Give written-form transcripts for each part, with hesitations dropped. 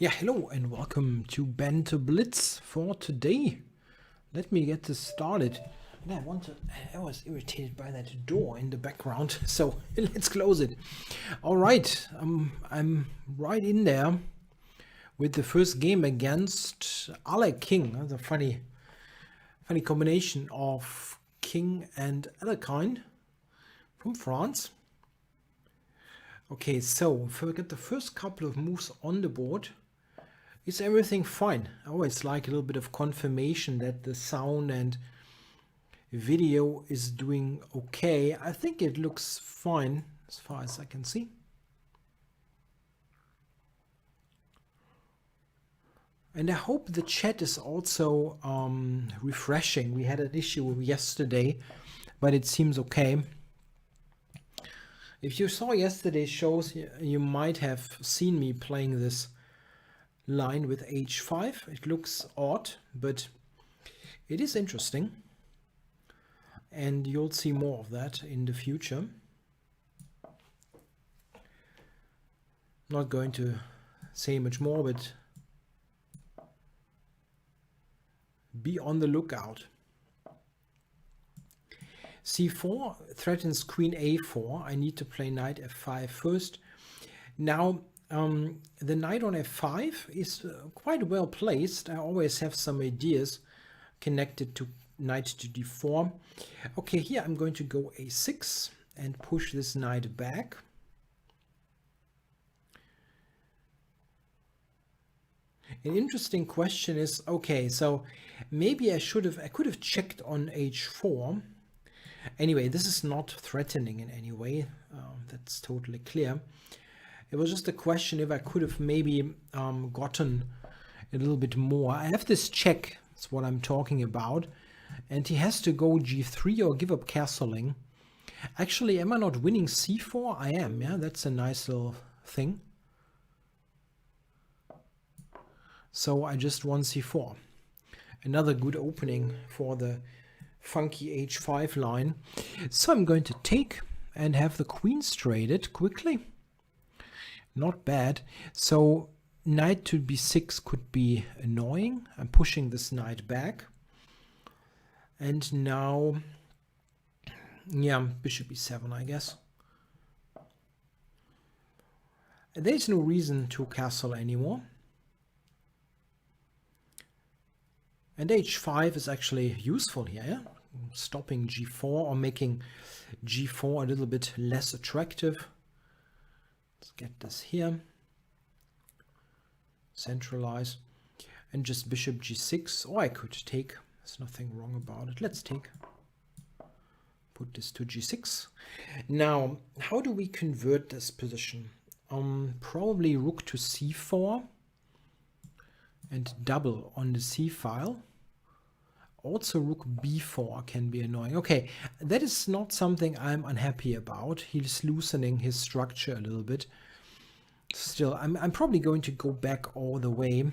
Yeah, hello and welcome to Banter Blitz for today. Let me get this started. And I was irritated by that door in the background, so let's close it. All right, I'm right in there with the first game against Alec King. That's a funny combination of King and Alekhine from France. Okay, so if we get the first couple of moves on the board, is everything fine? I always like a little bit of confirmation that the sound and video is doing okay. I think it looks fine as far as I can see. And I hope the chat is also refreshing. We had an issue yesterday, but it seems okay. If you saw yesterday's shows, you might have seen me playing this line with h5. It looks odd, but it is interesting. And you'll see more of that in the future. Not going to say much more, but be on the lookout. c4 threatens queen a4. I need to play knight f5 first. Now, the knight on f5 is quite well placed. I always have some ideas connected to knight to d4. Okay, here I'm going to go a6 and push this knight back. An interesting question is, okay, so maybe I could have checked on h4. Anyway, this is not threatening in any way. That's totally clear. It was just a question if I could have maybe gotten a little bit more. I have this check, that's what I'm talking about. And he has to go g3 or give up castling. Actually, am I not winning c4? I am, yeah, that's a nice little thing. So I just won c4. Another good opening for the funky h5 line. So I'm going to take and have the queen traded quickly. Not bad. So knight to b6 could be annoying. I'm pushing this knight back. And now, yeah, bishop e7, I guess. There's no reason to castle anymore. And h5 is actually useful here, yeah? Stopping g4 or making g4 a little bit less attractive. Let's get this here. Centralize. And just bishop g6. Or I could take. There's nothing wrong about it. Let's take. Put this to g6. Now, how do we convert this position? Probably rook to c4. And double on the c file. Also rook b4 can be annoying. Okay, that is not something I'm unhappy about. He's loosening his structure a little bit. Still, I'm probably going to go back all the way.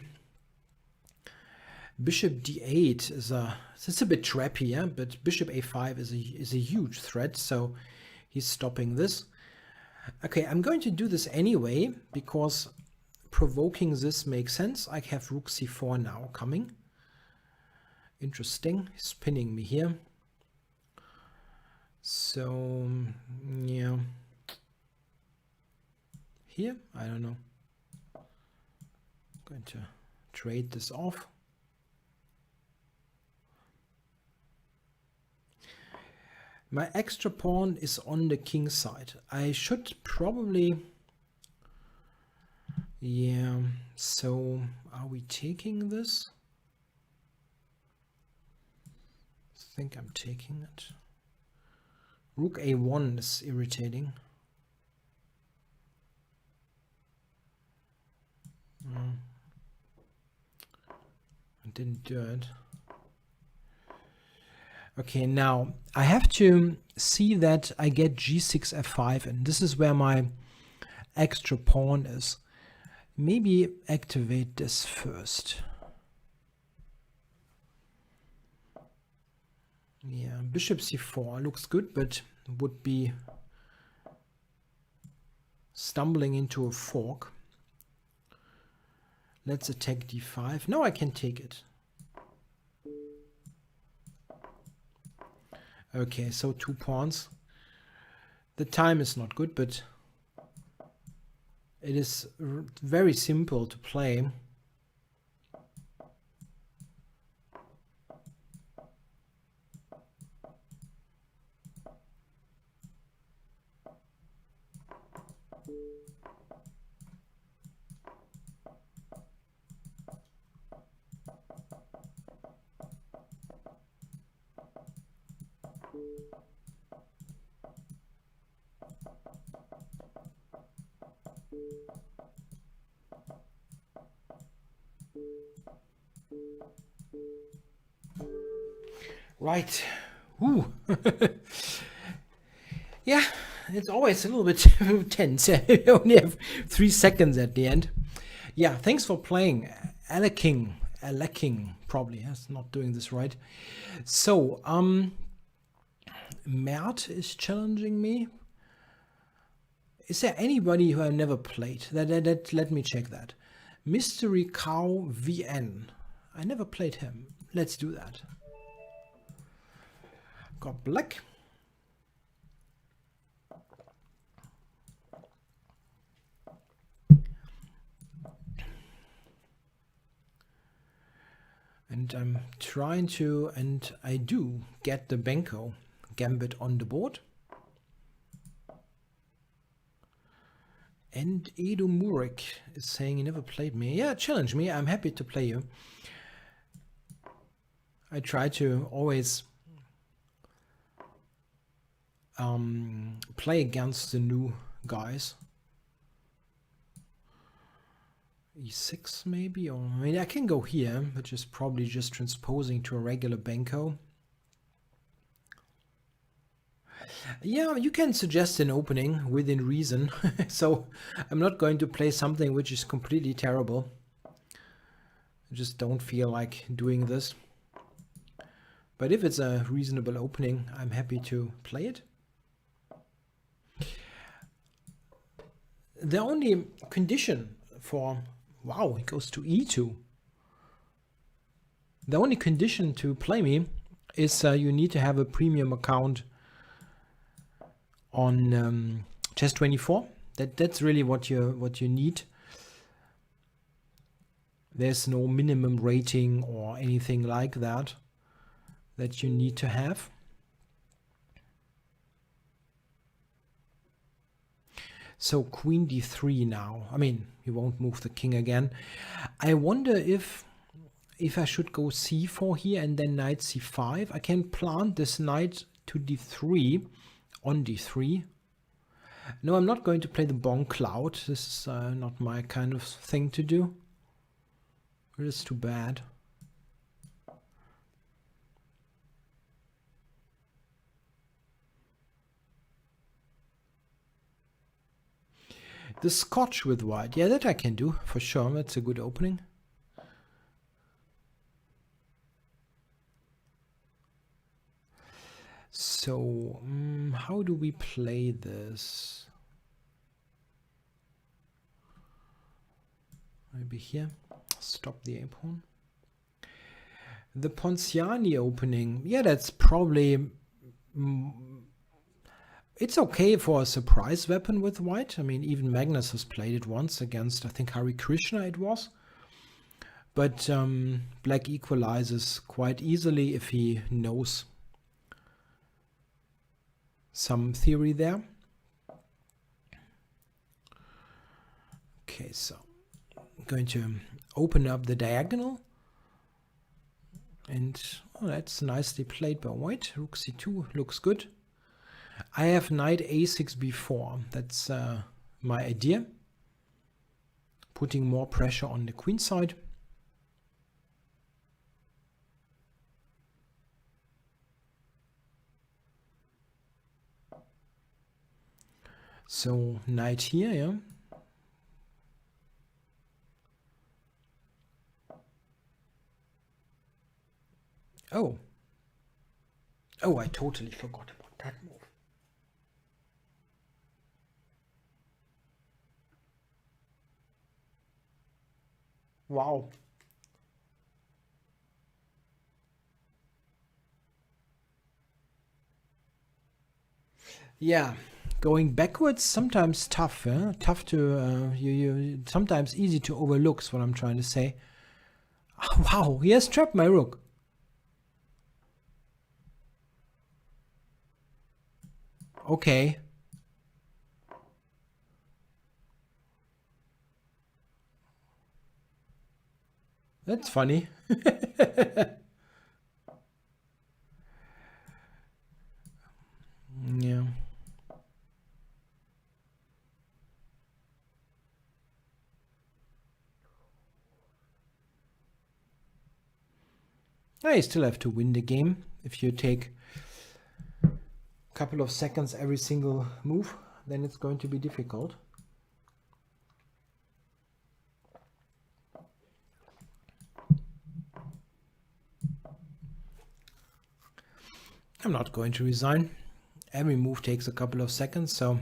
Bishop d8 it's a bit trappy, yeah? But bishop a5 is a huge threat, so he's stopping this. Okay, I'm going to do this anyway because provoking this makes sense. I have rook c4 now coming. Interesting. He's pinning me here. So, yeah. Here? I don't know. I'm going to trade this off. My extra pawn is on the king side. I should probably... Yeah, so are we taking this? I think I'm taking it. Rook a1 is irritating. I didn't do it. Okay, now I have to see that I get g6 f5, and this is where my extra pawn is. Maybe activate this first. Yeah, bishop c4 looks good, but would be stumbling into a fork. Let's attack d5. Now I can take it. Okay, so 2 pawns. The time is not good, but it is very simple to play. Right. Ooh. Yeah, it's always a little bit tense. We only have 3 seconds at the end. Yeah, thanks for playing. Alecking, probably. Yes, not doing this right. So, Mert is challenging me. Is there anybody who I never played? Let me check that. Mystery Cow VN. I never played him. Let's do that. Got black. And I'm trying to, and I do get the Benko gambit on the board. And Edo Murik is saying he never played me. Yeah, challenge me. I'm happy to play you. I try to always play against the new guys. E6 maybe, or I mean I can go here, which is probably just transposing to a regular Benko. Yeah, you can suggest an opening within reason. So I'm not going to play something which is completely terrible. I just don't feel like doing this. But if it's a reasonable opening, I'm happy to play it. The only condition for... Wow, it goes to e2. The only condition to play me is you need to have a premium account on Chess24. That's really what you need. There's no minimum rating or anything like that you need to have. So queen d3 now. I mean, you won't move the king again. I wonder if I should go c4 here and then knight c5. I can plant this knight to d3 on d3. No, I'm not going to play the Bon Cloud. This is not my kind of thing to do. It is too bad. The Scotch with white. Yeah, that I can do for sure. That's a good opening. So, how do we play this? Maybe here. Stop the a-pawn. The Ponciani opening. Yeah, that's probably... It's okay for a surprise weapon with white. I mean, even Magnus has played it once against, I think, Hari Krishna it was. But black equalizes quite easily if he knows some theory there. Okay, so I'm going to open up the diagonal. And oh, that's nicely played by white. Rook c2 looks good. I have knight a6 b4. That's my idea. Putting more pressure on the queen side. So knight here, yeah. Oh. Oh, I totally forgot about that move. Wow. Yeah, going backwards sometimes tough, tough to you sometimes easy to overlook is what I'm trying to say. Oh, wow, he has trapped my rook. Okay. That's funny. Yeah. You still have to win the game if you take a couple of seconds every single move, then it's going to be difficult. I'm not going to resign. Every move takes a couple of seconds, so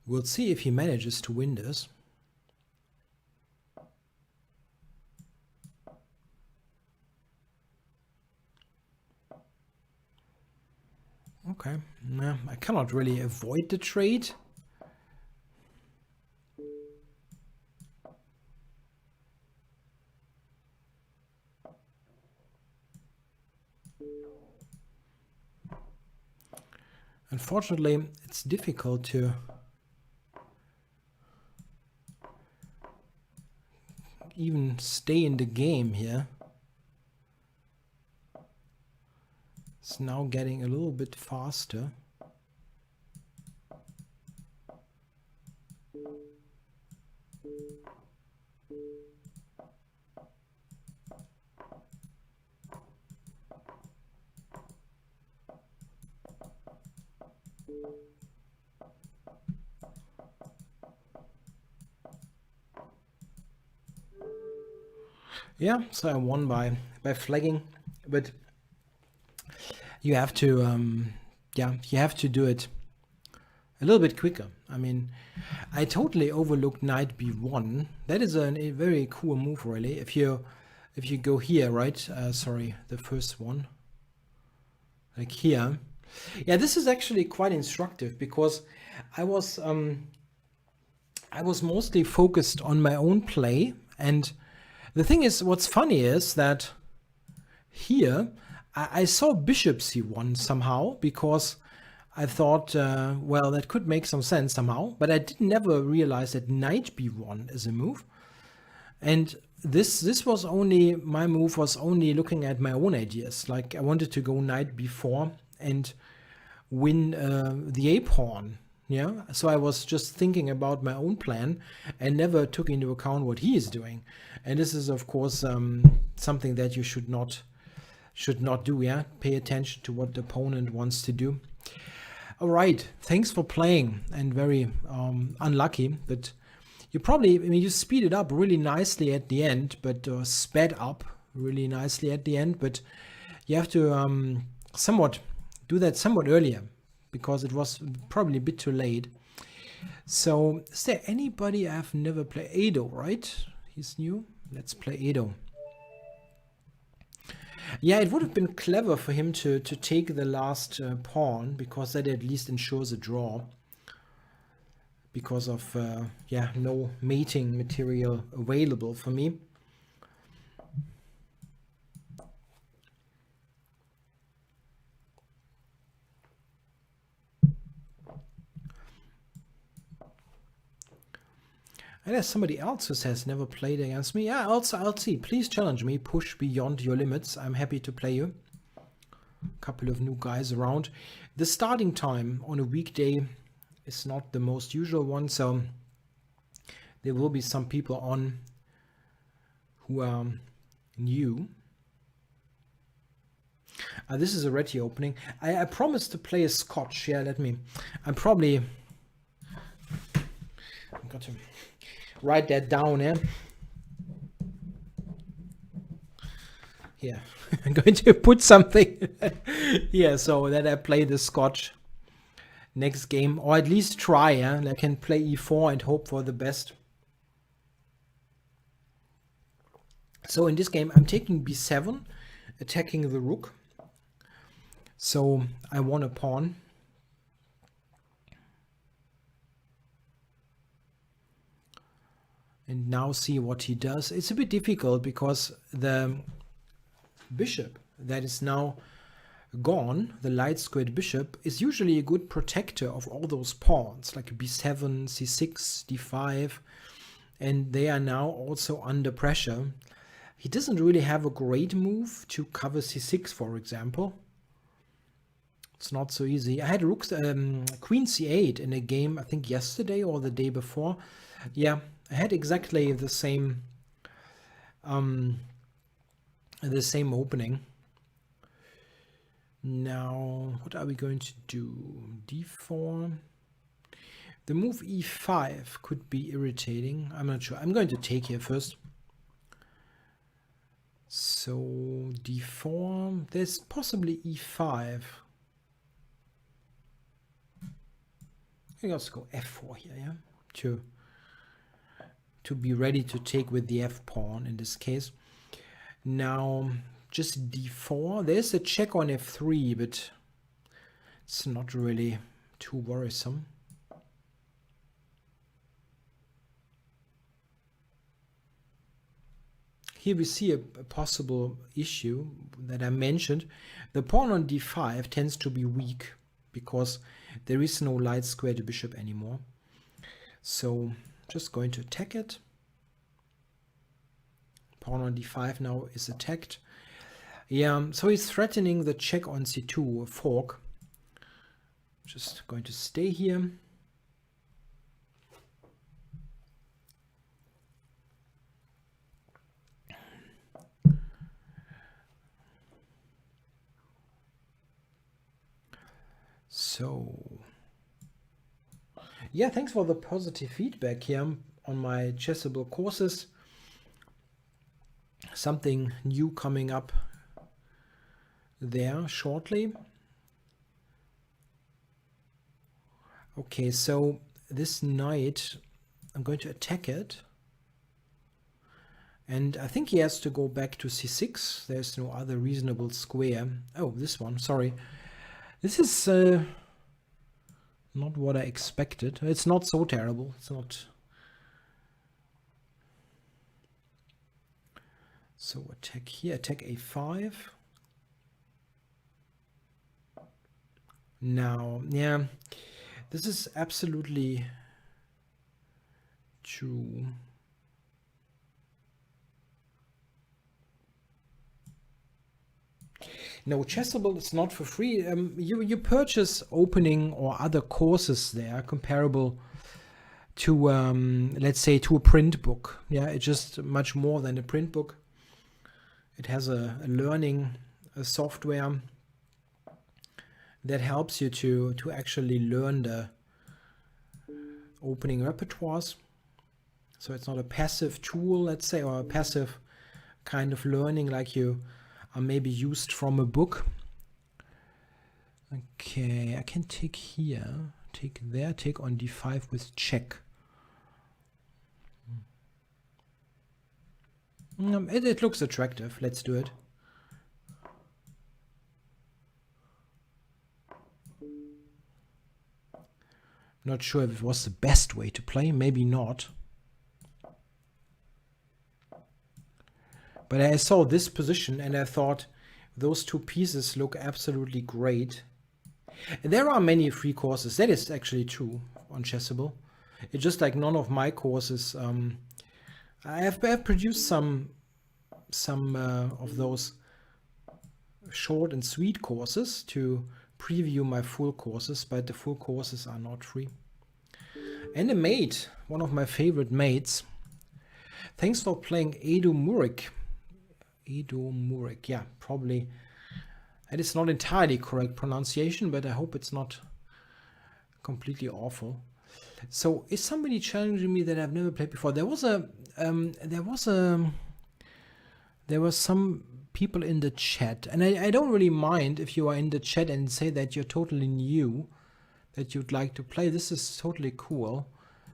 we'll see if he manages to win this. Okay, yeah, I cannot really avoid the trade. Unfortunately, it's difficult to even stay in the game here. It's now getting a little bit faster. Yeah, so I won by flagging, but you have to you have to do it a little bit quicker. I mean, I totally overlooked knight b1. That is a very cool move, really. If you go here, right? Sorry, the first one, like here. Yeah, this is actually quite instructive because I was mostly focused on my own play, and the thing is, what's funny is that here I saw bishop c1 somehow because I thought, well, that could make some sense somehow, but I did never realize that knight b1 is a move. And this was only, my move was only looking at my own ideas. Like I wanted to go knight b4 and win the a pawn. Yeah, so I was just thinking about my own plan and never took into account what he is doing. And this is, of course, something that you should not do. Yeah, pay attention to what the opponent wants to do. All right, thanks for playing, and very unlucky, but you probably, I mean, you speed it up really nicely at the end, but sped up really nicely at the end, but you have to do that somewhat earlier because it was probably a bit too late. So is there anybody I've never played? Edo, right? He's new. Let's play Edo. Yeah, it would have been clever for him to take the last pawn, because that at least ensures a draw. Because of, no mating material available for me. And there's somebody else who says never played against me. Yeah, also LT, please challenge me. Push beyond your limits. I'm happy to play you. A couple of new guys around. The starting time on a weekday is not the most usual one, so there will be some people on who are new. This is a ready opening. I promised to play a Scotch. Yeah, I'm got to write that down, eh? Yeah, I'm going to put something here so that I play the Scotch next game, or at least try. I can play e4 and hope for the best. So in this game, I'm taking b7, attacking the rook. So I won a pawn. And now see what he does. It's a bit difficult because the bishop that is now gone, the light squared bishop, is usually a good protector of all those pawns, like b7, c6, d5, and they are now also under pressure. He doesn't really have a great move to cover c6, for example. It's not so easy. I had rook, queen c8 in a game, I think yesterday or the day before. Yeah, I had exactly the same opening. Now, what are we going to do? d4. The move e5 could be irritating. I'm not sure. I'm going to take here first. So d4. There's possibly e5. I can also go f4 here, yeah, to be ready to take with the f pawn in this case. Now just d4. There's a check on f3, but it's not really too worrisome. Here we see a possible issue that I mentioned. The pawn on d5 tends to be weak because there is no light squared bishop anymore. So just going to attack it. Pawn on d5 now is attacked. Yeah, so he's threatening the check on c2, a fork. Just going to stay here. So, yeah, thanks for the positive feedback here on my Chessable courses. Something new coming up there shortly. Okay, so this knight, I'm going to attack it. And I think he has to go back to c6. There's no other reasonable square. Oh, this one, sorry. This is not what I expected. It's not so terrible. It's not. So attack here, attack a5. Now, yeah, this is absolutely true. No, Chessable is not for free. You purchase opening or other courses there comparable to, let's say, to a print book. Yeah, it's just much more than a print book. It has a learning software that helps you to actually learn the opening repertoires. So it's not a passive tool, let's say, or a passive kind of learning like you are maybe used from a book. Okay, I can take here, take there, take on d5 with check. It looks attractive. Let's do it. Not sure if it was the best way to play, maybe not. But I saw this position and I thought those two pieces look absolutely great. And there are many free courses. That is actually true on Chessable. It's just like none of my courses. I have produced some of those short and sweet courses to preview my full courses, but the full courses are not free. And a mate, one of my favorite mates. Thanks for playing Edo Murik. Edo Murik, yeah, probably. And it's not entirely correct pronunciation, but I hope it's not completely awful. So is somebody challenging me that I've never played before? There were some people in the chat, and I don't really mind if you are in the chat and say that you're totally new, that you'd like to play. This is totally cool.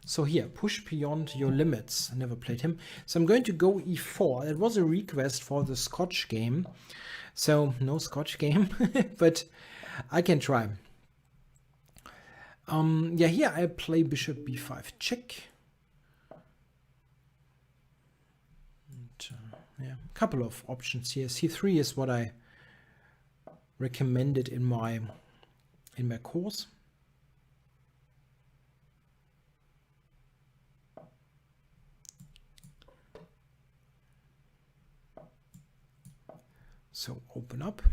So here, push beyond your limits. I never played him. So I'm going to go e4. That was a request for the Scotch game. So no Scotch game, but I can try. Yeah, here I play bishop b5 check. And, yeah, a couple of options here. c3 is what I recommended in my course. So open up.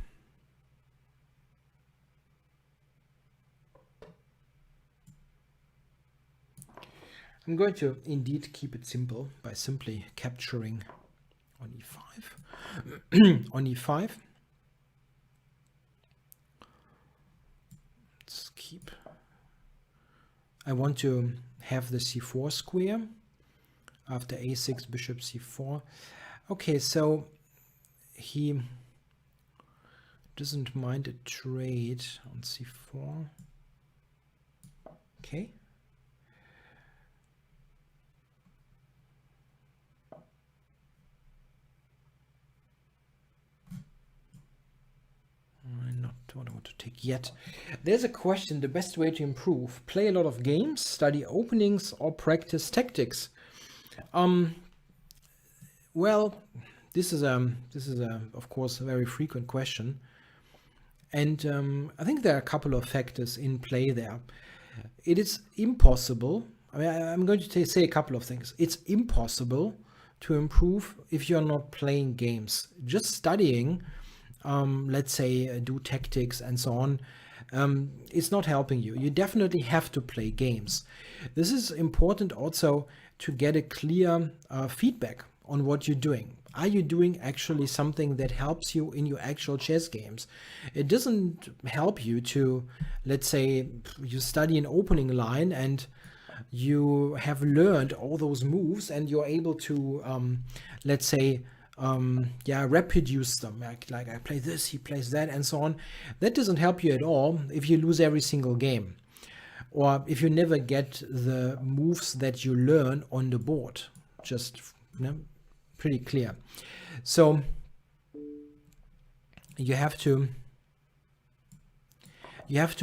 I'm going to indeed keep it simple by simply capturing on e5. On e5. Let's keep. I want to have the c4 square after a6, bishop c4. Okay, so he doesn't mind a trade on c4. Okay. Not what I want to take yet. There's a question: the best way to improve? Play a lot of games, study openings, or practice tactics? Well, this is of course a very frequent question, and I think there are a couple of factors in play there. It is impossible. I mean, I'm going to say a couple of things. It's impossible to improve if you're not playing games. Just studying, let's say, do tactics and so on, it's not helping you. You definitely have to play games. This is important also to get a clear feedback on what you're doing. Are you doing actually something that helps you in your actual chess games? It doesn't help you to, let's say, you study an opening line and you have learned all those moves and you're able to, let's say, reproduce them. Like I play this, he plays that, and so on. That doesn't help you at all if you lose every single game, or if you never get the moves that you learn on the board. Just, you know, pretty clear. So you have to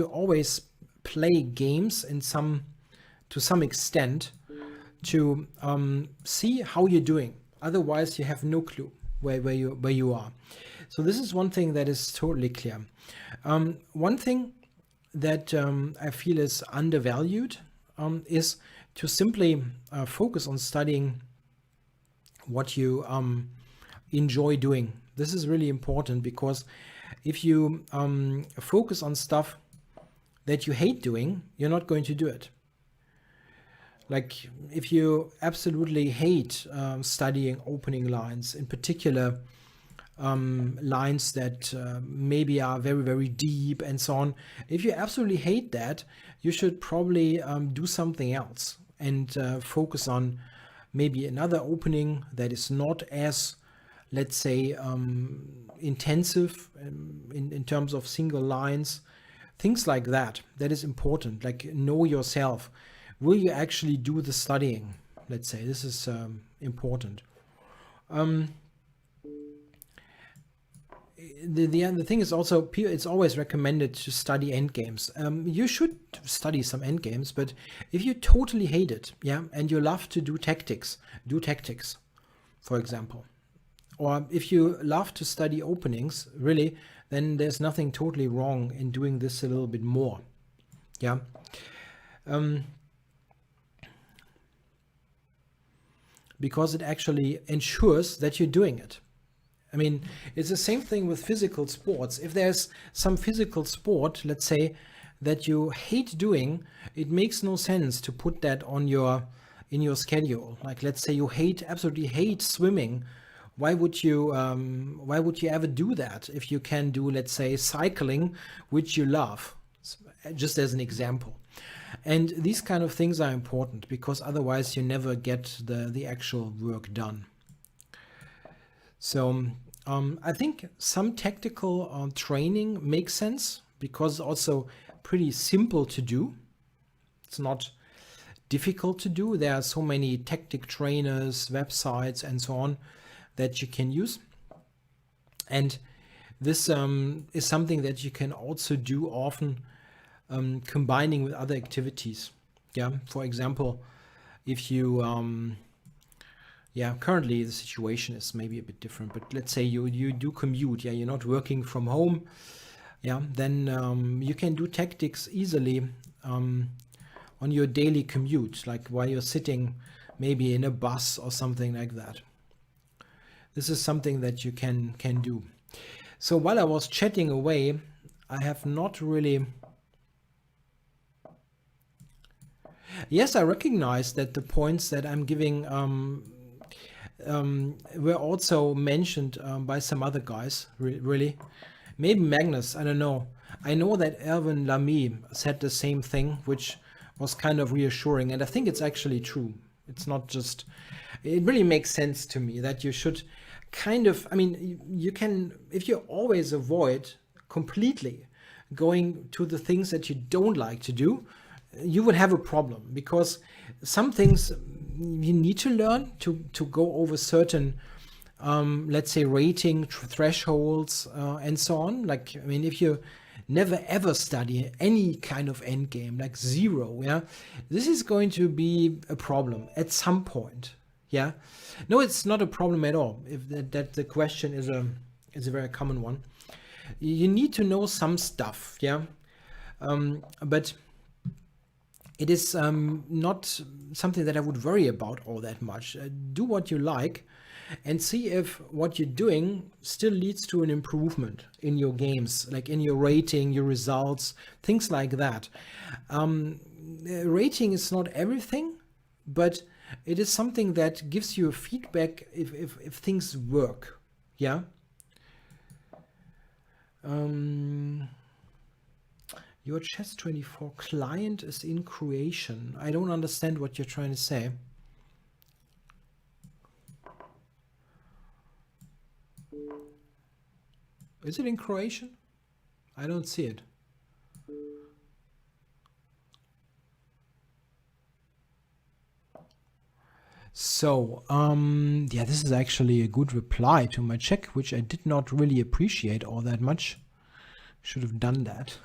always play games to some extent to see how you're doing. Otherwise, you have no clue where you are. So this is one thing that is totally clear. One thing that I feel is undervalued is to simply focus on studying what you enjoy doing. This is really important, because if you focus on stuff that you hate doing, you're not going to do it. Like if you absolutely hate studying opening lines, in particular lines that maybe are very, very deep and so on. If you absolutely hate that, you should probably do something else and focus on maybe another opening that is not as, let's say, intensive in terms of single lines, things like that. That is important. Like, know yourself. Will you actually do the studying? Let's say this is important. The thing is also, it's always recommended to study endgames. You should study some endgames, but if you totally hate it, yeah, and you love to do tactics, for example. Or if you love to study openings, really, then there's nothing totally wrong in doing this a little bit more. Yeah. Because it actually ensures that you're doing it. I mean, it's the same thing with physical sports. If there's some physical sport, let's say, that you hate doing, it makes no sense to put that in your schedule. Like, let's say you absolutely hate swimming. Why would you ever do that if you can do, let's say, cycling, which you love? Just as an example. And these kind of things are important, because otherwise you never get the actual work done. So I think some tactical training makes sense, because it's also pretty simple to do. It's not difficult to do. There are so many tactic trainers, websites, and so on that you can use. And this is something that you can also do often combining with other activities. Yeah, for example, if you currently the situation is maybe a bit different, but let's say you do commute, you're not working from home, then you can do tactics easily on your daily commute, like while you're sitting maybe in a bus or something like that. This is something that you can do. So while I was chatting away, I have not really... Yes, I recognize that the points that I'm giving were also mentioned by some other guys, really. Maybe Magnus, I don't know. I know that Erwin Lamy said the same thing, which was kind of reassuring, and I think it's actually true. It's not just... It really makes sense to me that you should kind of... I mean, you can... If you always avoid completely going to the things that you don't like to do, you would have a problem, because some things you need to learn to go over certain, let's say, rating thresholds and so on. Like, I mean, if you never ever study any kind of end game, like 0, this is going to be a problem at some point. Yeah, no, it's not a problem at all. If that the question is a very common one. You need to know some stuff, but it is not something that I would worry about all that much. Do what you like and see if what you're doing still leads to an improvement in your games, like in your rating, your results, things like that. Rating is not everything, but it is something that gives you feedback if things work. Yeah. Your Chess24 client is in Croatian. I don't understand what you're trying to say. Is it in Croatian? I don't see it. So, this is actually a good reply to my check, which I did not really appreciate all that much. Should have done that.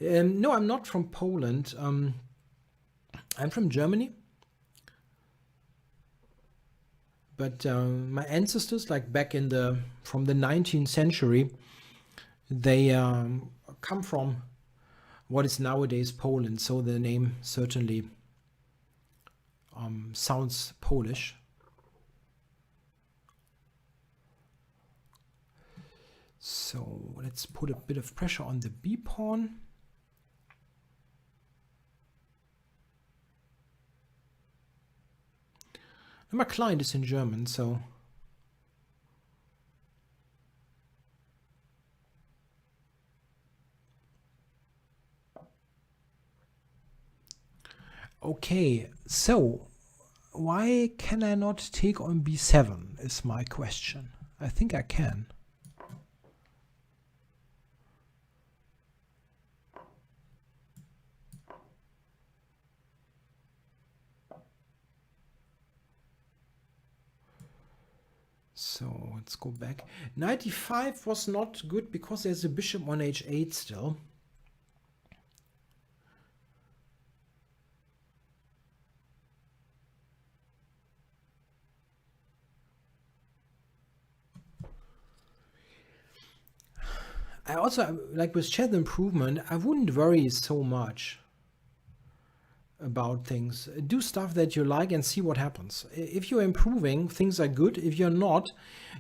No, I'm not from Poland. I'm from Germany. But my ancestors, like back from the 19th century, they come from what is nowadays Poland. So the name certainly sounds Polish. So let's put a bit of pressure on the B pawn. And my client is in German, so okay, so why can I not take on B7 is my question. I think I can. So let's go back. Knight e5 was not good because there's a bishop on h8 still. I also, like with chess improvement, I wouldn't worry so much about things. Do stuff that you like and see what happens. If you're improving, things are good. If you're not,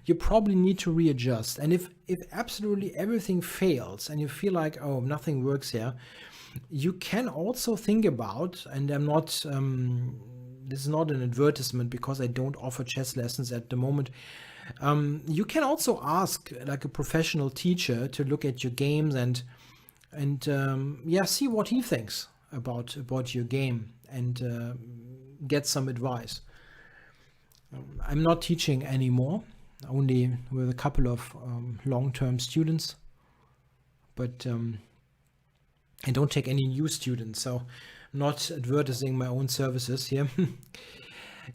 you probably need to readjust. And if absolutely everything fails and you feel like, oh, nothing works here, you can also think about, and I'm not, this is not an advertisement because I don't offer chess lessons at the moment. You can also ask like a professional teacher to look at your games and see what he thinks about your game and get some advice. I'm not teaching anymore, only with a couple of long-term students, but I don't take any new students, so I'm not advertising my own services here.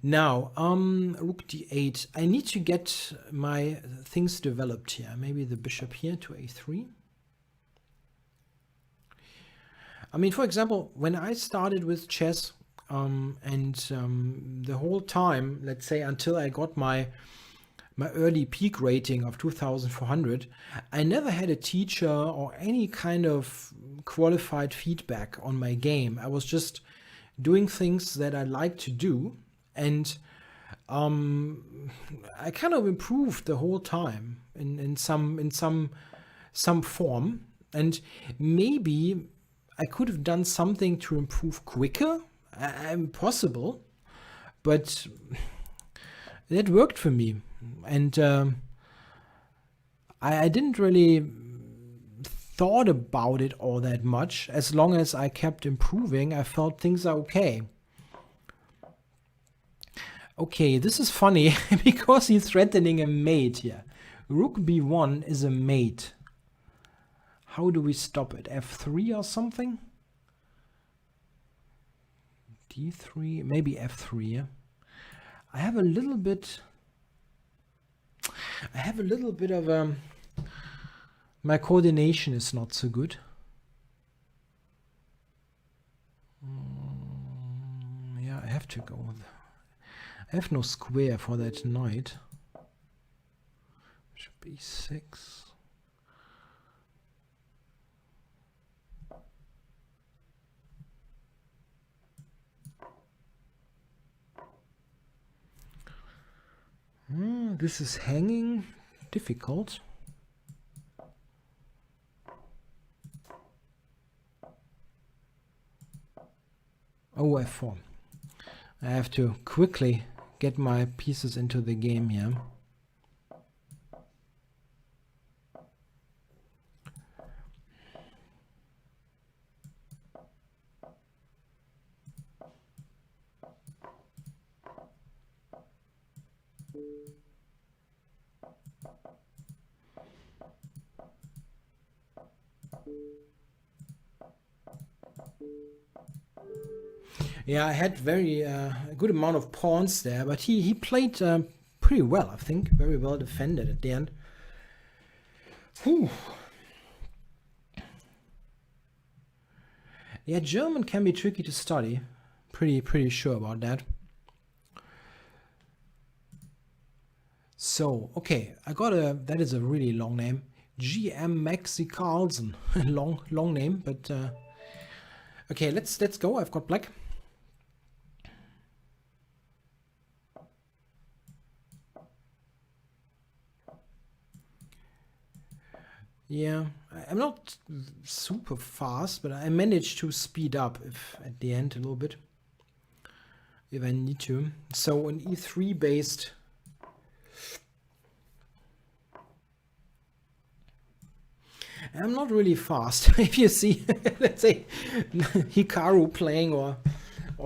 Now, rook d8. I need to get my things developed here. Maybe the bishop here to a3. I mean, for example, when I started with chess, the whole time, let's say until I got my early peak rating of 2400, I never had a teacher or any kind of qualified feedback on my game. I was just doing things that I like to do, and I kind of improved the whole time in some form, and maybe I could have done something to improve quicker. Possible, but that worked for me, and I didn't really thought about it all that much. As long as I kept improving, I felt things are okay. Okay, this is funny because he's threatening a mate here. Rook b1 is a mate. How do we stop it? f3 or something? d3, maybe f3. Yeah? I have a little bit of my coordination is not so good. Yeah, I have to go. I have no square for that knight. Should be 6. This is hanging difficult. Oh, f4. I have to quickly get my pieces into the game here. Yeah, I had very a good amount of pawns there, but he played pretty well, I think. Very well defended at the end. Whew. Yeah, German can be tricky to study. Pretty sure about that. So, okay, I got that is a really long name. GM Maxi Carlsen. long name, but okay, let's go. I've got black. Yeah, I'm not super fast, but I managed to speed up at the end a little bit if I need to. So an e3 based. I'm not really fast. If you see, let's say Hikaru playing or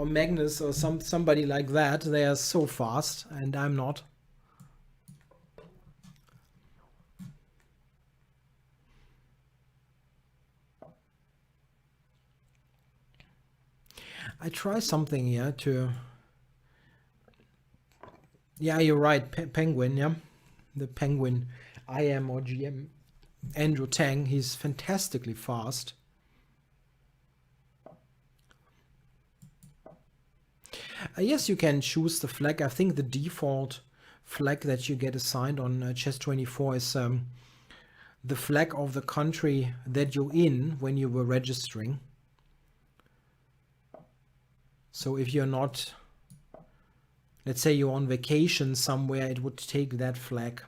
Magnus or somebody like that, they are so fast, and I'm not. I try something here to. Yeah, you're right. Penguin, yeah, the Penguin. IM or GM. Andrew Tang, he's fantastically fast. Yes, you can choose the flag. I think the default flag that you get assigned on Chess24 is the flag of the country that you're in when you were registering. So if you're not, let's say you're on vacation somewhere, it would take that flag.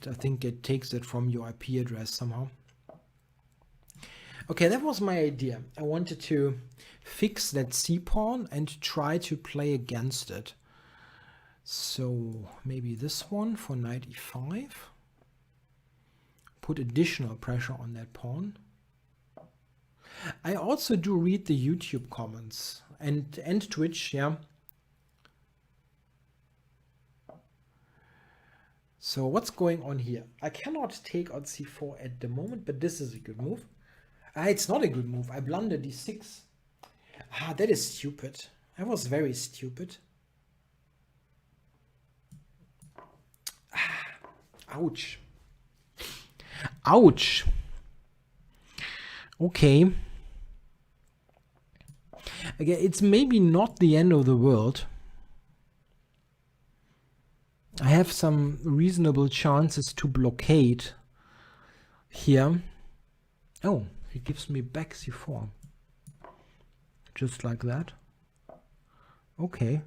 I think it takes it from your IP address somehow. Okay, that was my idea. I wanted to fix that c-pawn and try to play against it. So maybe this one for knight e5. Put additional pressure on that pawn. I also do read the YouTube comments and Twitch, yeah. So what's going on here? I cannot take on c4 at the moment, but this is a good move. It's not a good move. I blundered d6. That is stupid. That was very stupid. Ouch. Ouch. Okay. Again, it's maybe not the end of the world. I have some reasonable chances to blockade here. Oh, he gives me back c4. Just like that. Okay.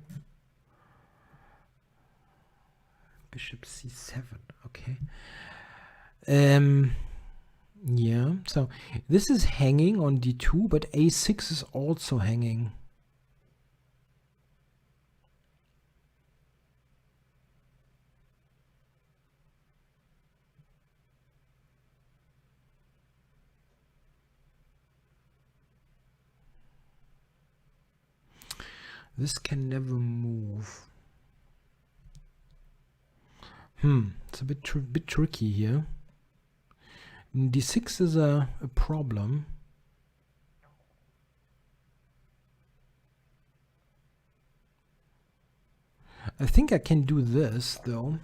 Bishop c7. Okay. Yeah, so this is hanging on d2, but a6 is also hanging. This can never move. It's a bit tricky here. D6 is a problem. I think I can do this, though.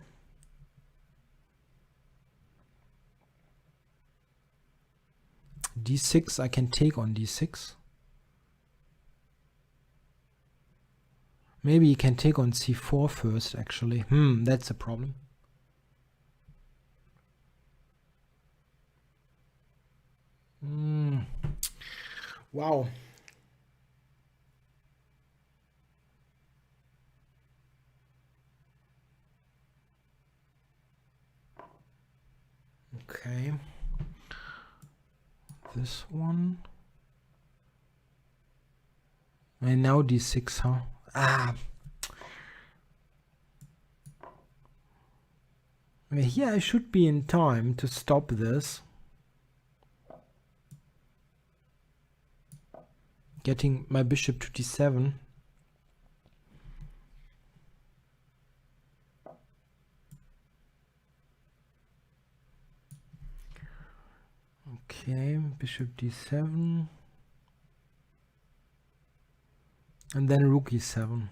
D6, I can take on d6. Maybe you can take on c4 first, actually. That's a problem. Wow. Okay. This one. And now d6, huh? Here I should be in time to stop this. Getting my bishop to d7. Okay, bishop d7. And then rook e7.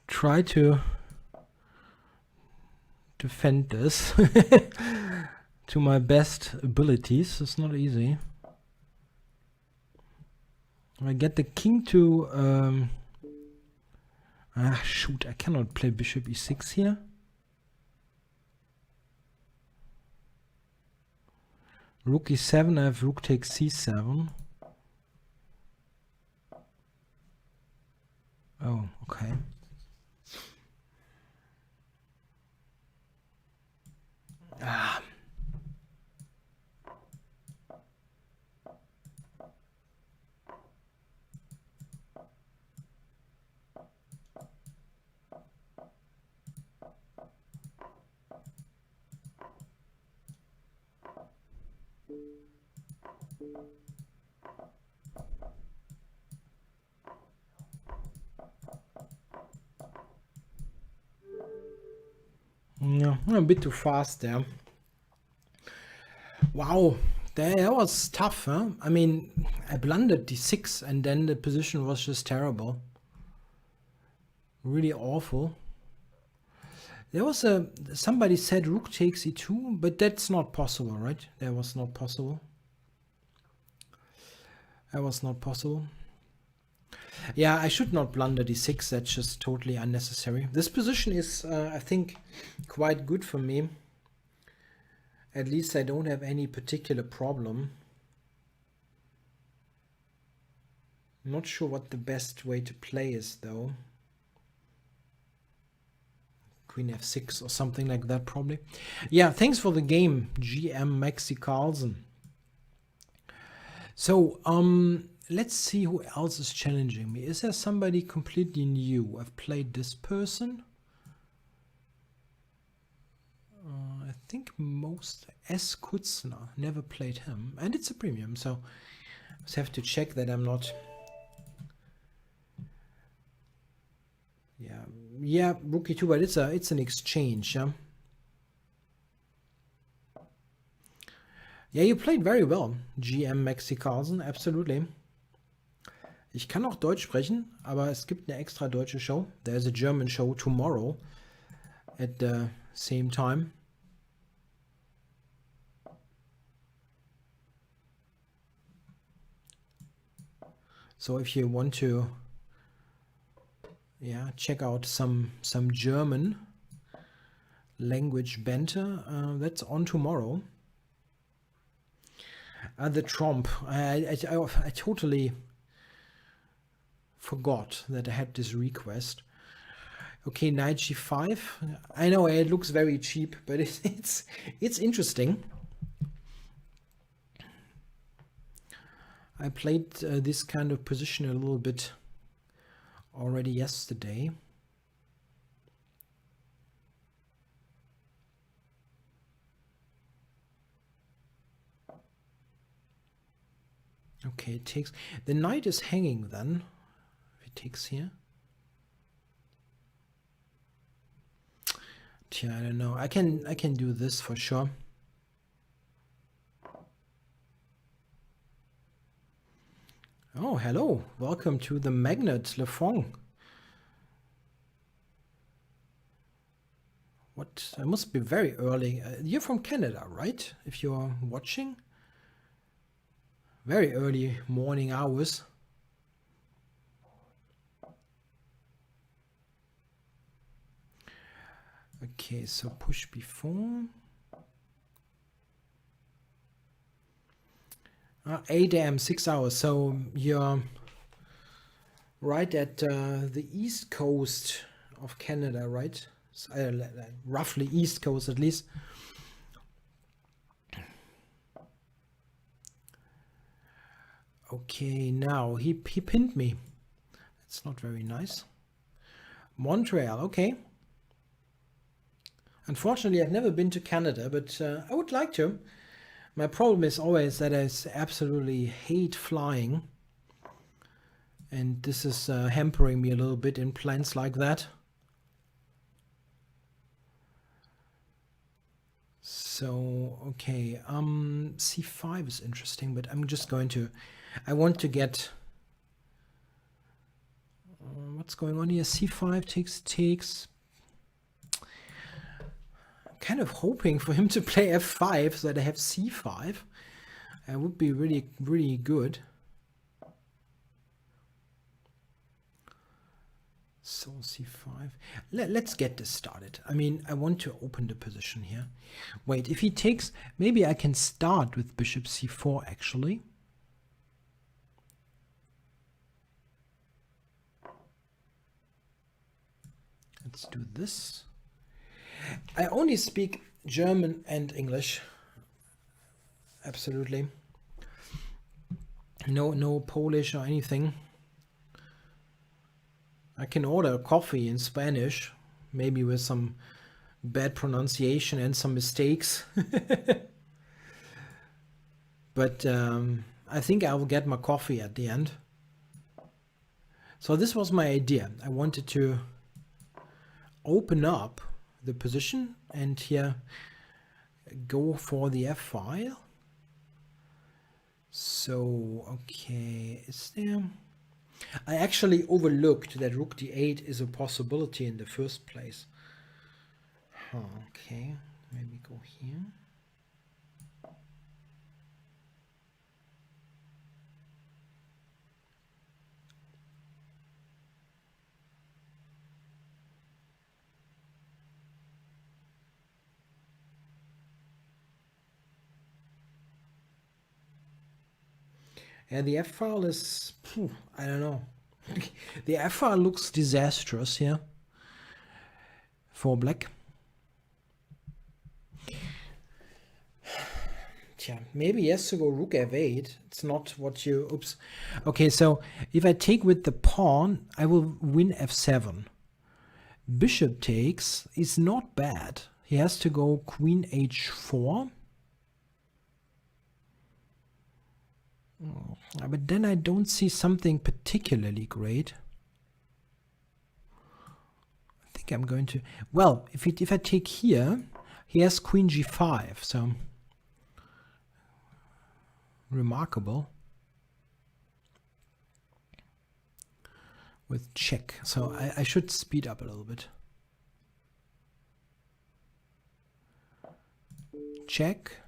Try to defend this to my best abilities. It's not easy. I get the king to shoot, I cannot play bishop e6 here. Rook e7, I have rook takes c7. Oh, okay. Yeah, a bit too fast there. Wow, that was tough, huh? I mean, I blundered d6 and then the position was just terrible. Really awful. There was somebody said rook takes e2, but that's not possible, right? That was not possible. That was not possible. Yeah, I should not blunder d6. That's just totally unnecessary. This position is, I think, quite good for me. At least I don't have any particular problem. I'm not sure what the best way to play is, though. Queen f6 or something like that, probably. Yeah, thanks for the game, GM Maxi Carlson. So, let's see who else is challenging me. Is there somebody completely new? I've played this person. I think most S. Kutzner, never played him, and it's a premium, so I just have to check that I'm not. Yeah, rookie too, but it's an exchange. Yeah, you played very well, GM Maxi Carlsen, absolutely. Ich kann auch Deutsch sprechen, aber es gibt eine extra deutsche Show. There's a German show tomorrow at the same time. So if you want to, check out some German language banter, that's on tomorrow. The Trump, I totally forgot that I had this request. Okay, knight g5. I know it looks very cheap, but it's interesting. I played this kind of position a little bit already yesterday. Okay, it takes. The knight is hanging then. If it takes here. I don't know. I can do this for sure. Oh, hello. Welcome to the Magnet Lefong. What? It must be very early. You're from Canada, right? If you're watching. Very early morning hours. Okay, so push b4. 8 a.m., 6 hours. So you're right at the east coast of Canada, right? So, roughly east coast at least. Okay, now he pinned me. That's not very nice. Montreal, okay. Unfortunately, I've never been to Canada, but I would like to. My problem is always that I absolutely hate flying. And this is hampering me a little bit in plans like that. So, okay, c5 is interesting, but I'm just going to, I want to get, what's going on here? c5 takes. Kind of hoping for him to play f5 so that I have c5. That would be really, really good. So c5. Let's get this started. I mean, I want to open the position here. Wait, if he takes, maybe I can start with bishop c4 actually. Let's do this. I only speak German and English. Absolutely. No Polish or anything. I can order coffee in Spanish, maybe with some bad pronunciation and some mistakes. But I think I will get my coffee at the end. So this was my idea. I wanted to open up the position and here go for the f file. So, okay, is there... I actually overlooked that rook d8 is a possibility in the first place. Okay, maybe go here. Yeah, the f-file is, I don't know. The f-file looks disastrous here for black. Yeah, maybe he has to go rook f8. It's not what you... Oops. Okay, so if I take with the pawn, I will win f7. Bishop takes is not bad. He has to go queen h4. But then I don't see something particularly great. I think I'm going to... Well, if I take here, he has queen g5, so... Remarkable. With check. So I should speed up a little bit. Check.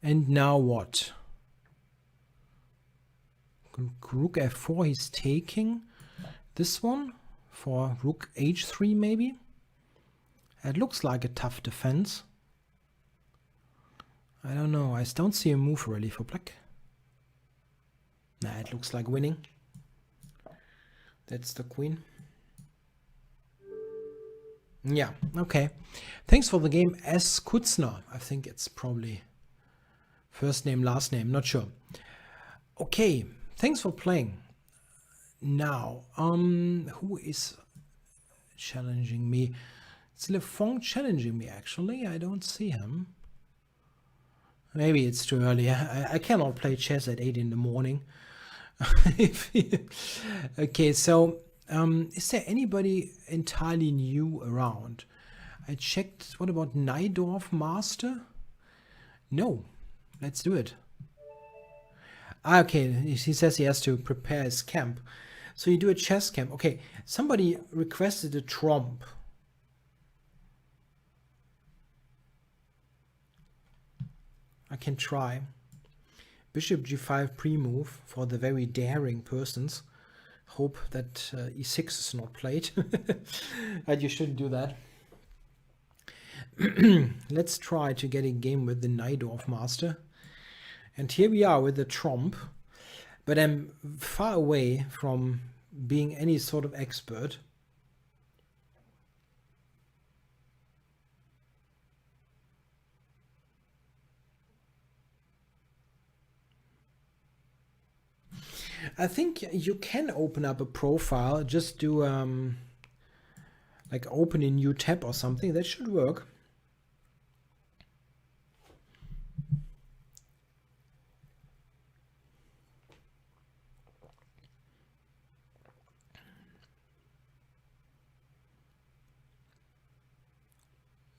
And now what? Rook f4, he's taking this one for rook h3 maybe. It looks like a tough defense. I don't know. I don't see a move really for black. Nah, it looks like winning. That's the queen. Yeah, okay. Thanks for the game, S. Kutzner. I think it's probably first name, last name, not sure. Okay, thanks for playing. Now, who is challenging me? It's Lefong challenging me, actually. I don't see him. Maybe it's too early. I cannot play chess at 8 in the morning. Okay, so is there anybody entirely new around? I checked. What about Najdorf Master? No. Let's do it. Ah, okay, he says he has to prepare his camp. So you do a chess camp. Okay, somebody requested a tromp. I can try. Bishop g5 pre-move for the very daring persons. Hope that e6 is not played. But you shouldn't do that. Let's try to get a game with the Najdorf Master. And here we are with the tromp. But I'm far away from being any sort of expert. I think you can open up a profile, just do like open a new tab or something. That should work.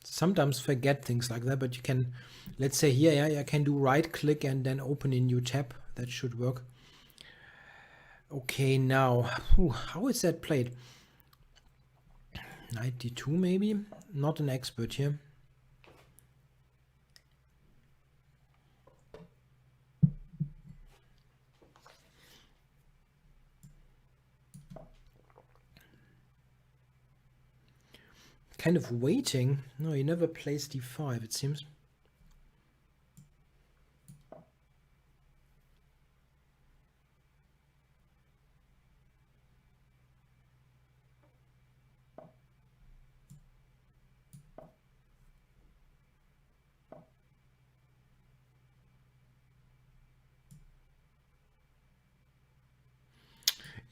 Sometimes forget things like that, but you can, let's say here, yeah, I can do right click and then open a new tab. That should work. Okay, now, how is that played? Knight d2 maybe? Not an expert here. Kind of waiting. No, he never plays d5, it seems.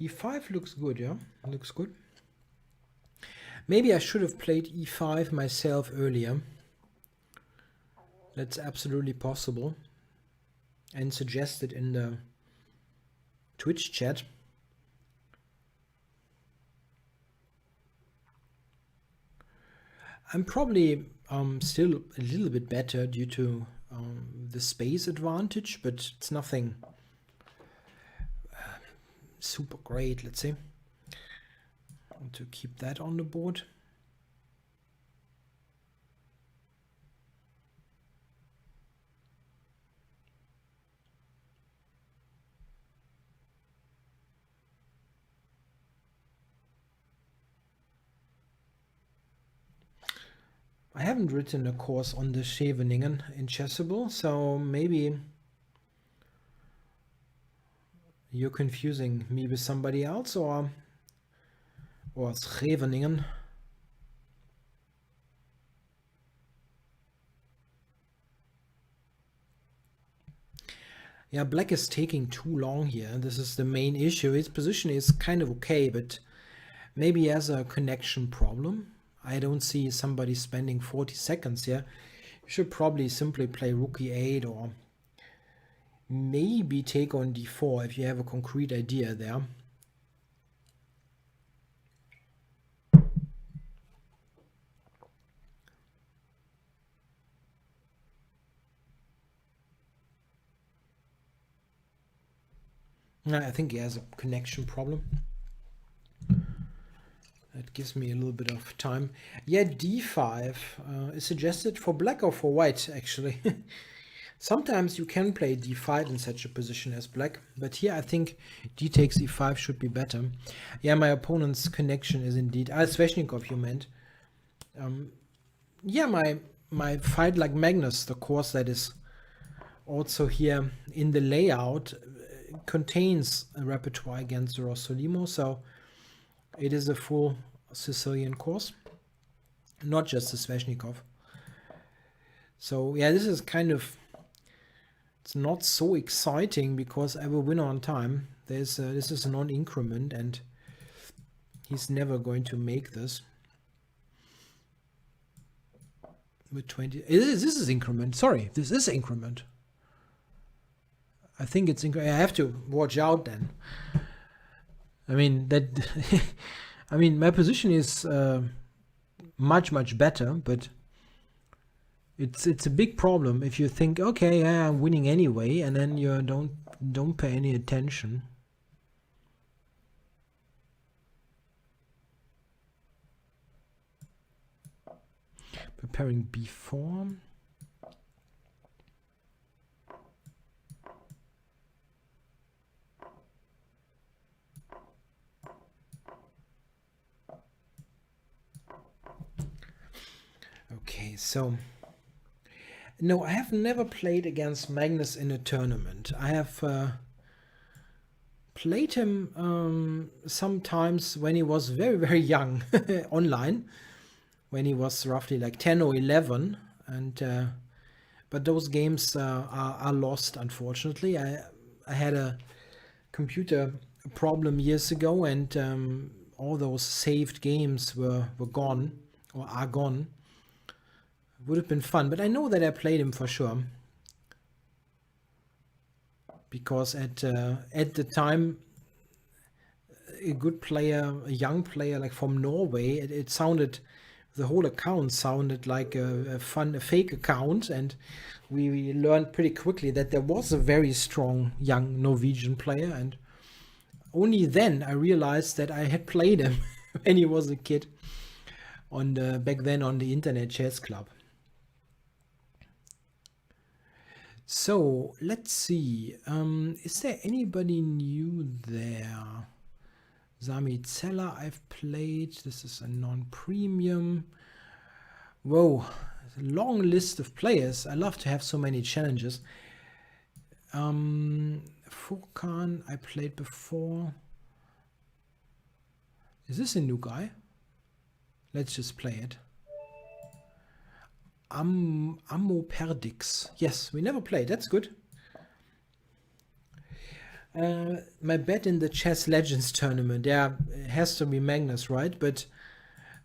e5 looks good, yeah? Looks good. Maybe I should have played e5 myself earlier. That's absolutely possible. And suggested in the Twitch chat. I'm probably still a little bit better due to the space advantage, but it's nothing super great, let's say. I want to keep that on the board. I haven't written a course on the Scheveningen in Chessable, so maybe you're confusing me with somebody else, or Scheveningen. Yeah, black is taking too long here. This is the main issue. His position is kind of okay, but maybe he has a connection problem. I don't see somebody spending 40 seconds here. You should probably simply play rook e8 or maybe take on d4 if you have a concrete idea there. I think he has a connection problem. That gives me a little bit of time. Yeah, d5 is suggested for black or for white, actually. Sometimes you can play d5 in such a position as black, but here I think d takes e5 should be better. Yeah, my opponent's connection is indeed... Sveshnikov, you meant. Yeah, my fight like Magnus, the course that is also here in the layout, contains a repertoire against Rossolimo, so it is a full Sicilian course, not just the Sveshnikov. So yeah, this is kind of, it's not so exciting because I will win on time. This is a non-increment and he's never going to make this. With 20, this is increment. Sorry, this is increment. I think it's I have to watch out then. I mean that. I mean my position is much better, but it's a big problem if you think, okay, yeah, I'm winning anyway, and then you don't pay any attention. Preparing b4. Okay, so no, I have never played against Magnus in a tournament. I have played him sometimes when he was very young online, when he was roughly like 10 or 11, and but those games are lost, unfortunately. I had a computer problem years ago, and all those saved games were gone or are gone. Would have been fun, but I know that I played him for sure, because at the time, a good player, a young player like from Norway, it sounded, the whole account sounded like a fake account, and we learned pretty quickly that there was a very strong young Norwegian player, and only then I realized that I had played him when he was a kid on back then on the Internet Chess Club. So let's see, is there anybody new there? Sami Zeller I've played. This is a non-premium. Whoa, a long list of players. I love to have so many challenges. Furkan I played before. Is this a new guy? Let's just play it. Ammo Perdix. Yes, we never played. That's good. My bet in the Chess Legends tournament, yeah, it has to be Magnus, right? But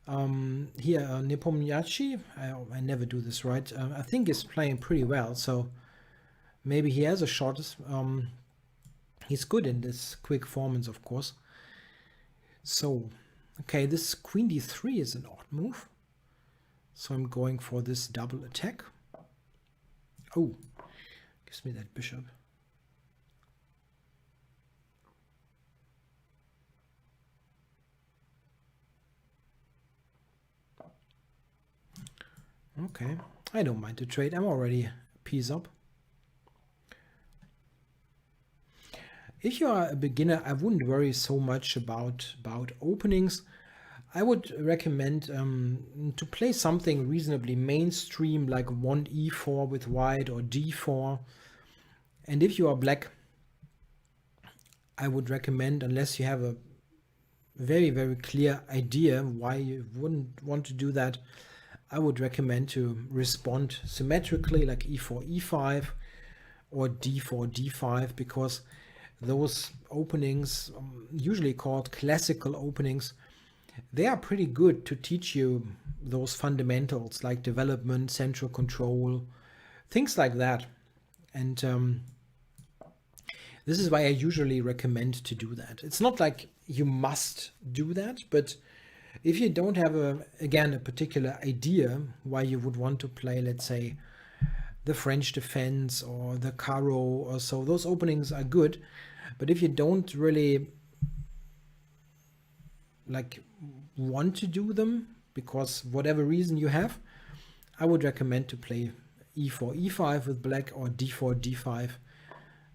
here, Nepomniachtchi, I never do this right, I think is playing pretty well, so maybe he has a shot. He's good in this quick formats, of course. So, okay, this Queen d3 is an odd move. So I'm going for this double attack. Oh, gives me that bishop. Okay, I don't mind the trade. I'm already a piece up. If you are a beginner, I wouldn't worry so much about openings. I would recommend to play something reasonably mainstream, like 1 e4 with white or d4. And if you are black, I would recommend, unless you have a very clear idea why you wouldn't want to do that, I would recommend to respond symmetrically, like e4, e5, or d4, d5, because those openings, usually called classical openings, they are pretty good to teach you those fundamentals like development, central control, things like that. And this is why I usually recommend to do that. It's not like you must do that, but if you don't have again a particular idea why you would want to play, let's say, the French defense or the Caro or so, those openings are good. But if you don't really like want to do them because whatever reason you have, I would recommend to play e4, e5 with black, or d4, d5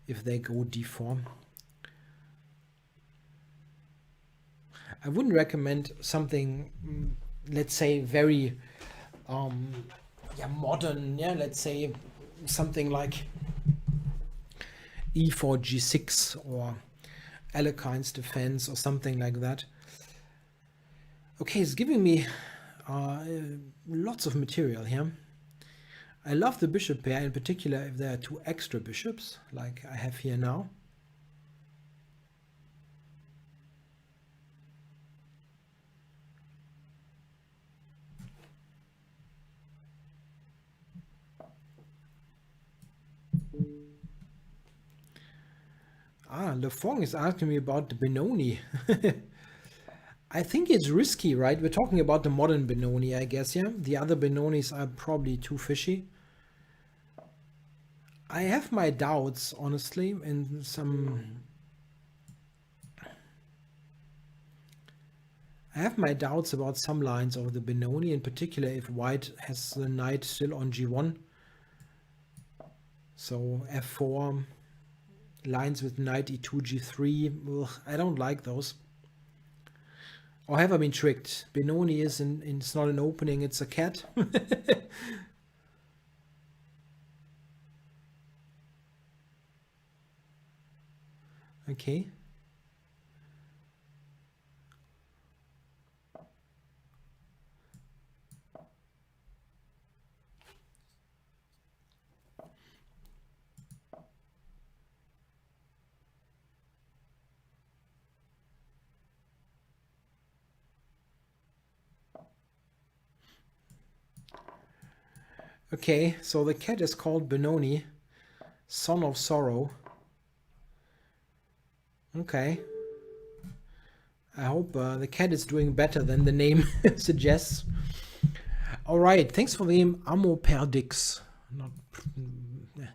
if they go d4. I wouldn't recommend something, let's say, very modern, let's say something like e4, g6 or Alekhine's defense or something like that. Okay, it's giving me lots of material here. I love the bishop pair, in particular if there are two extra bishops like I have here now. Lefong is asking me about the Benoni. I think it's risky, right? We're talking about the modern Benoni, I guess, yeah? The other Benonis are probably too fishy. I have my doubts, honestly, in some... I have my doubts about some lines of the Benoni, in particular if white has the knight still on g1. So f4, lines with knight e2, g3, ugh, I don't like those. Or have I been tricked? Benoni is it's not an opening, it's a cat. Okay. Okay, so the cat is called Benoni, Son of Sorrow. Okay. I hope the cat is doing better than the name suggests. All right, thanks for the name Amo Perdix.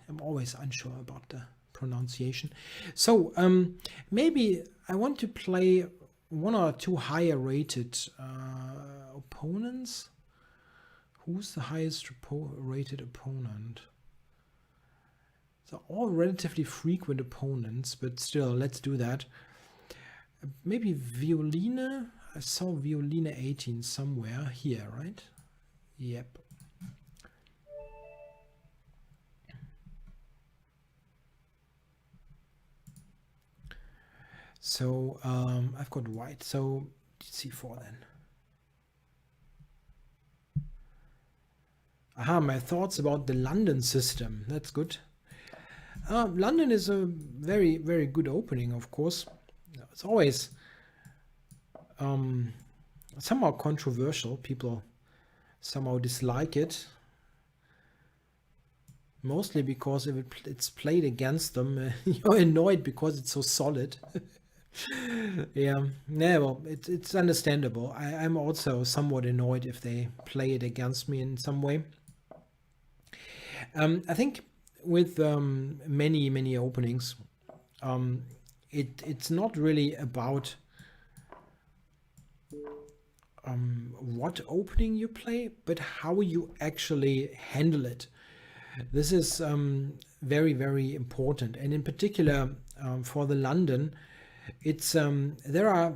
I'm always unsure about the pronunciation. So maybe I want to play one or two higher rated opponents. Who's the highest rated opponent? So all relatively frequent opponents, but still, let's do that. Maybe Violine. I saw Violine 18 somewhere here, right? Yep. So I've got white. So c4 then. Aha, my thoughts about the London system. That's good. London is a very, very good opening, of course. It's always somehow controversial. People somehow dislike it. Mostly because if it's played against them, you're annoyed because it's so solid. Yeah, well, it's understandable. I'm also somewhat annoyed if they play it against me in some way. I think with many openings, it's not really about what opening you play, but how you actually handle it. This is very, very important, and in particular for the London, it's there are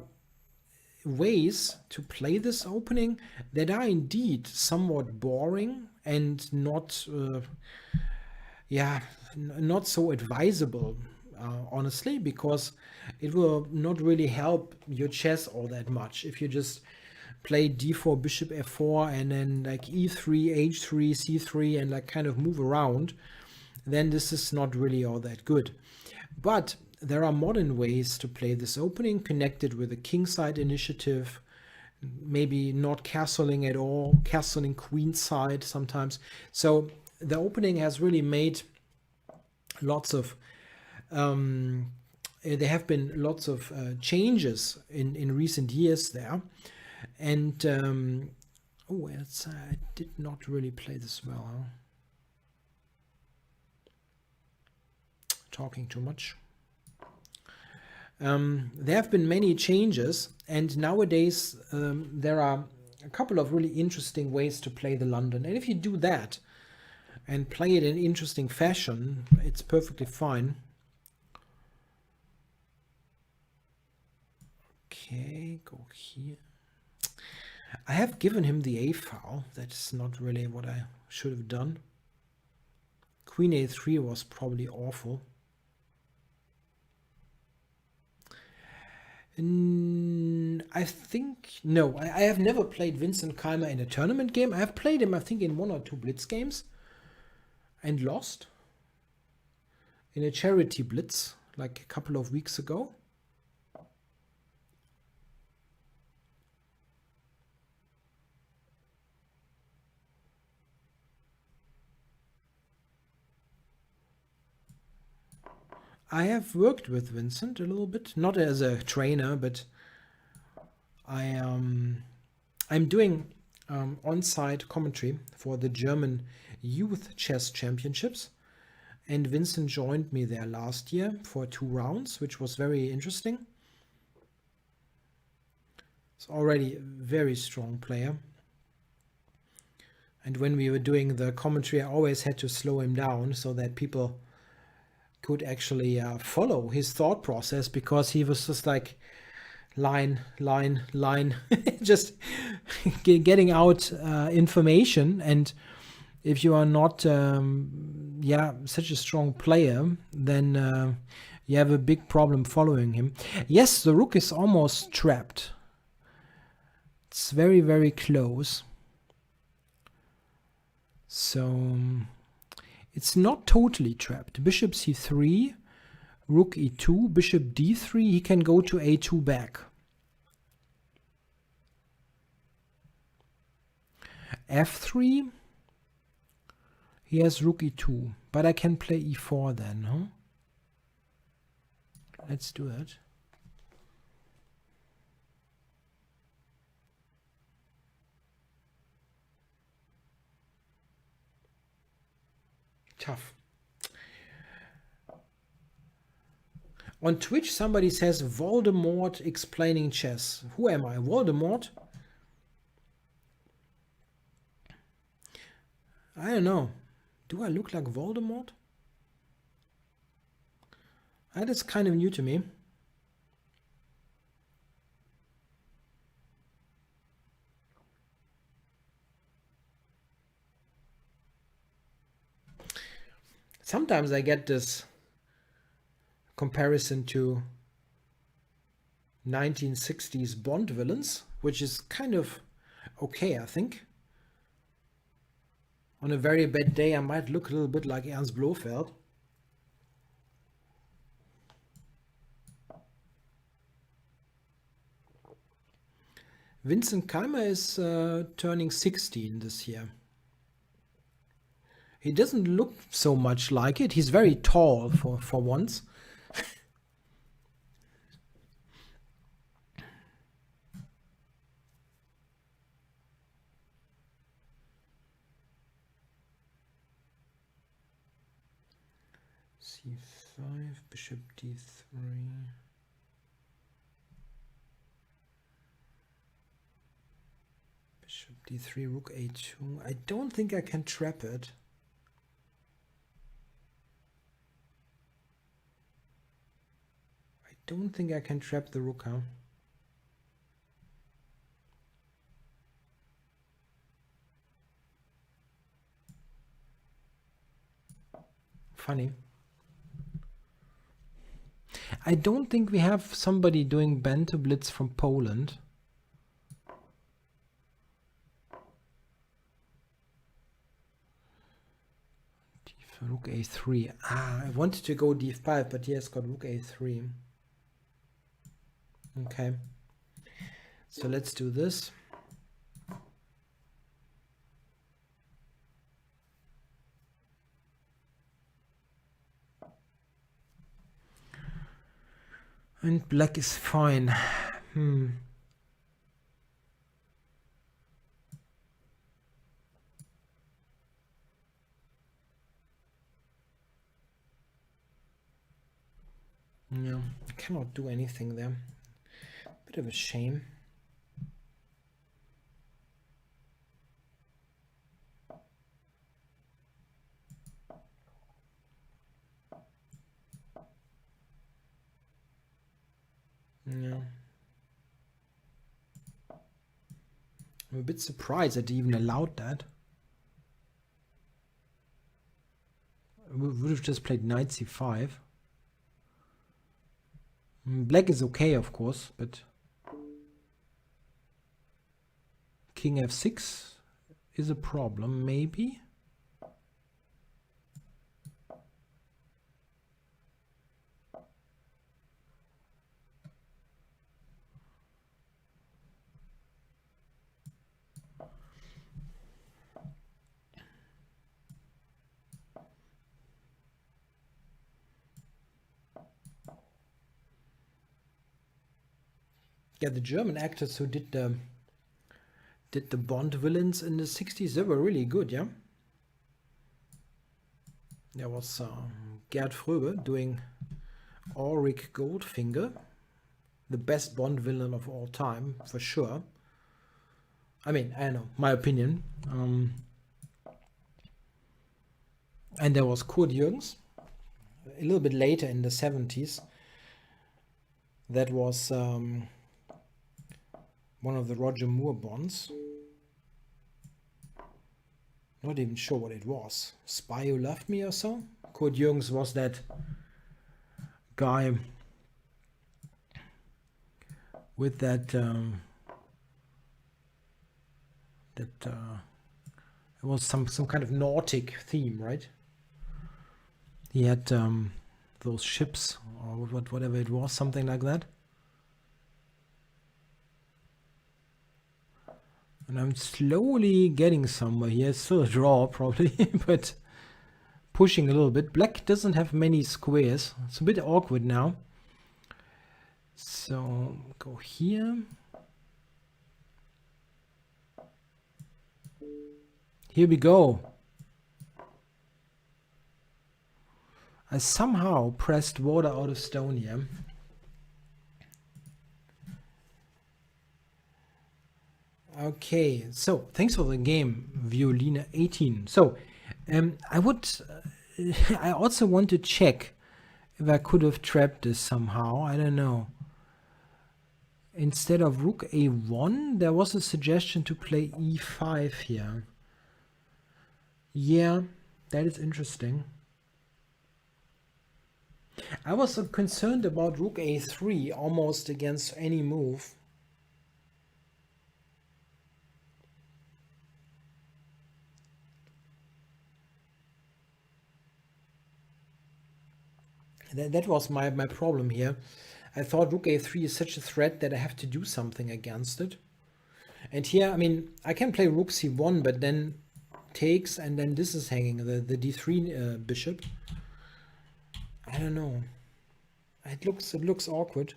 ways to play this opening that are indeed somewhat boring and not not so advisable, honestly, because it will not really help your chess all that much if you just play d4, bishop f4, and then like e3, h3, c3, and like kind of move around. then this is not really all that good. But there are modern ways to play this opening, connected with a kingside initiative, maybe not castling at all, castling queenside sometimes. So the opening has really made lots of there have been lots of changes in recent years there. And I did not really play this well, huh? Talking too much. There have been many changes, and nowadays there are a couple of really interesting ways to play the London. And if you do that and play it in interesting fashion, it's perfectly fine. Okay, go here. I have given him the a file. That's not really what I should have done. Queen a3 was probably awful. I think, no, I have never played Vincent Keimer in a tournament game. I have played him, I think, in 1 or 2 Blitz games and lost in a charity Blitz like a couple of weeks ago. I have worked with Vincent a little bit, not as a trainer, but I'm doing on-site commentary for the German Youth Chess Championships, and Vincent joined me there last year for 2 rounds, which was very interesting. He's already a very strong player, and when we were doing the commentary, I always had to slow him down so that people could actually follow his thought process, because he was just like line, just getting out information. And if you are not such a strong player, then you have a big problem following him. Yes, the rook is almost trapped. It's very, very close. So it's not totally trapped. Bishop c3, rook e2, bishop d3. He can go to a2 back. f3. He has rook e2, but I can play e4 then, huh? Let's do that. Tough. On Twitch, somebody says Voldemort explaining chess. Who am I? Voldemort? I don't know. Do I look like Voldemort? That is kind of new to me. Sometimes I get this comparison to 1960s Bond villains, which is kind of okay, I think. On a very bad day, I might look a little bit like Ernst Blofeld. Vincent Keimer is turning 16 this year. He doesn't look so much like it. He's very tall for once. C5, bishop d3. Bishop d3, rook a2. I don't think I can trap it. Don't think I can trap the rook, huh? Funny. I don't think we have somebody doing Banter Blitz from Poland. Rook Rook a3. I wanted to go d5, but he has got rook a3. Okay. So let's do this. And black is fine. Yeah, I cannot do anything there. Bit of a shame. Yeah. I'm a bit surprised that he even allowed that. We would have just played knight c5. Black is okay, of course, but king f6 is a problem, maybe. Yeah, the German actors who did the Bond villains in the 60s, they were really good, yeah? There was Gerd Fröbe doing Auric Goldfinger, the best Bond villain of all time, for sure. I mean, I don't know, my opinion. And there was Kurt Jürgens, a little bit later in the 70s. That was one of the Roger Moore Bonds. Not even sure what it was. Spy Who Loved Me or so? Kurt Jürgens was that guy with that it was some kind of Nordic theme, right? He had those ships or whatever it was, something like that. And I'm slowly getting somewhere here. Still a draw, probably, but pushing a little bit. Black doesn't have many squares. It's a bit awkward now. So go here. Here we go. I somehow pressed water out of stone here. Okay, so thanks for the game, Violina 18. So I also want to check if I could have trapped this somehow. I don't know. Instead of rook a1, there was a suggestion to play e5 here. Yeah, that is interesting. I was so concerned about rook a3 almost against any move. That was my problem here. I thought rook a3 is such a threat that I have to do something against it. And here, I mean, I can play rook c1, but then takes, and then this is hanging, the d3 bishop. I don't know. It looks awkward.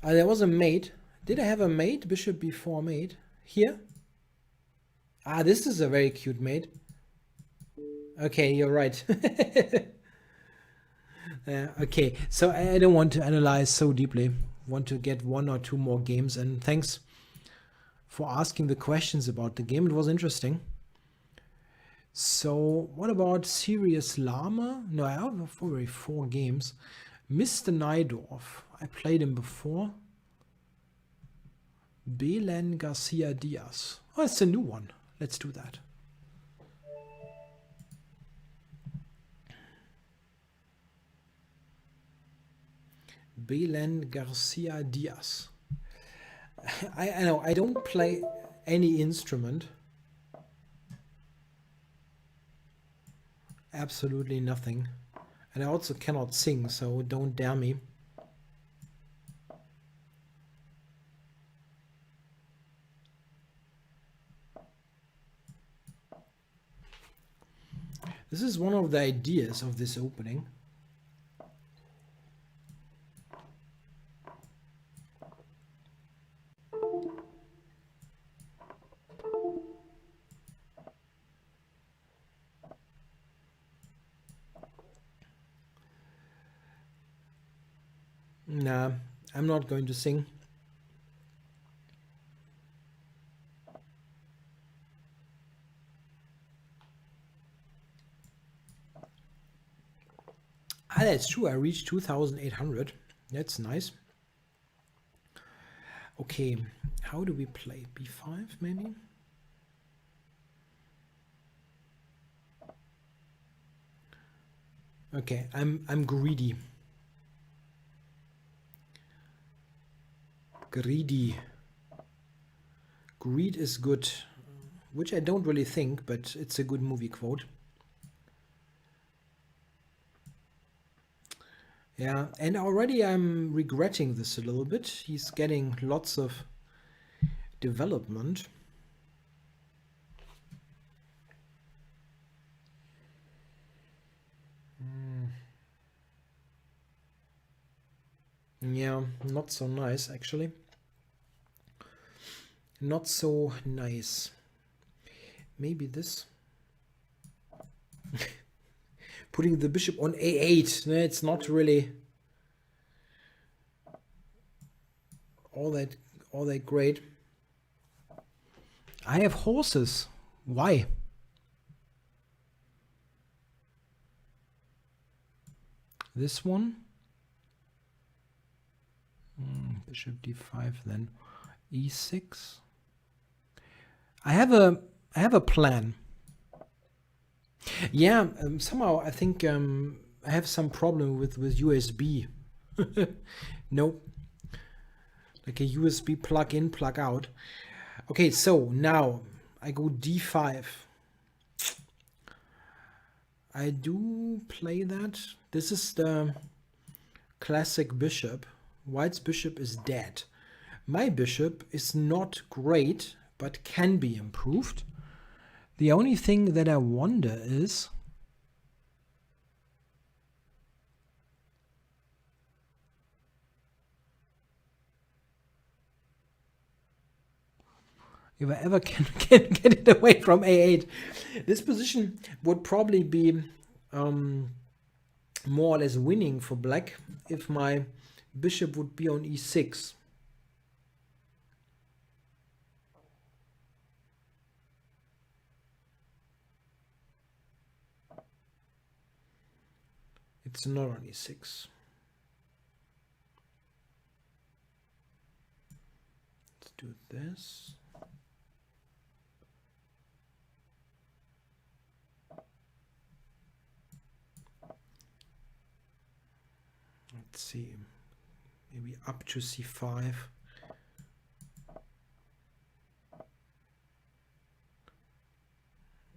There was a mate. Did I have a mate? Bishop b4 mate. Here? This is a very cute mate. Okay, you're right. Okay, so I don't want to analyze so deeply. Want to get 1 or 2 more games, and thanks for asking the questions about the game. It was interesting. So what about Sirius Lama? No, I have already 4 games. Mr. Najdorf, I played him before. Belen Garcia Diaz. Oh, it's a new one. Let's do that. Belen Garcia Diaz. I know I don't play any instrument. Absolutely nothing. And I also cannot sing, so don't dare me. This is one of the ideas of this opening. Nah, I'm not going to sing. Ah, that's true. I reached 2,800. That's nice. Okay, how do we play? B5 maybe? Okay, I'm greedy. Greedy. Greed is good, which I don't really think, but it's a good movie quote. Yeah, and already I'm regretting this a little bit. He's getting lots of development. Yeah, not so nice actually. Not so nice. Maybe this. Putting the bishop on a8. It's not really all that great. I have horses. Why? This one. Bishop d5, then e6. I have a plan. Yeah, somehow I think I have some problem with USB. Nope. Like a USB plug in, plug out. Okay, so now I go d5. I do play that. This is the classic bishop. White's bishop is dead. My bishop is not great, but can be improved. The only thing that I wonder is if I ever can get it away from a8. This position would probably be more or less winning for black if my bishop would be on e6. It's not on e6. Let's do this. Let's see. Maybe up to c5.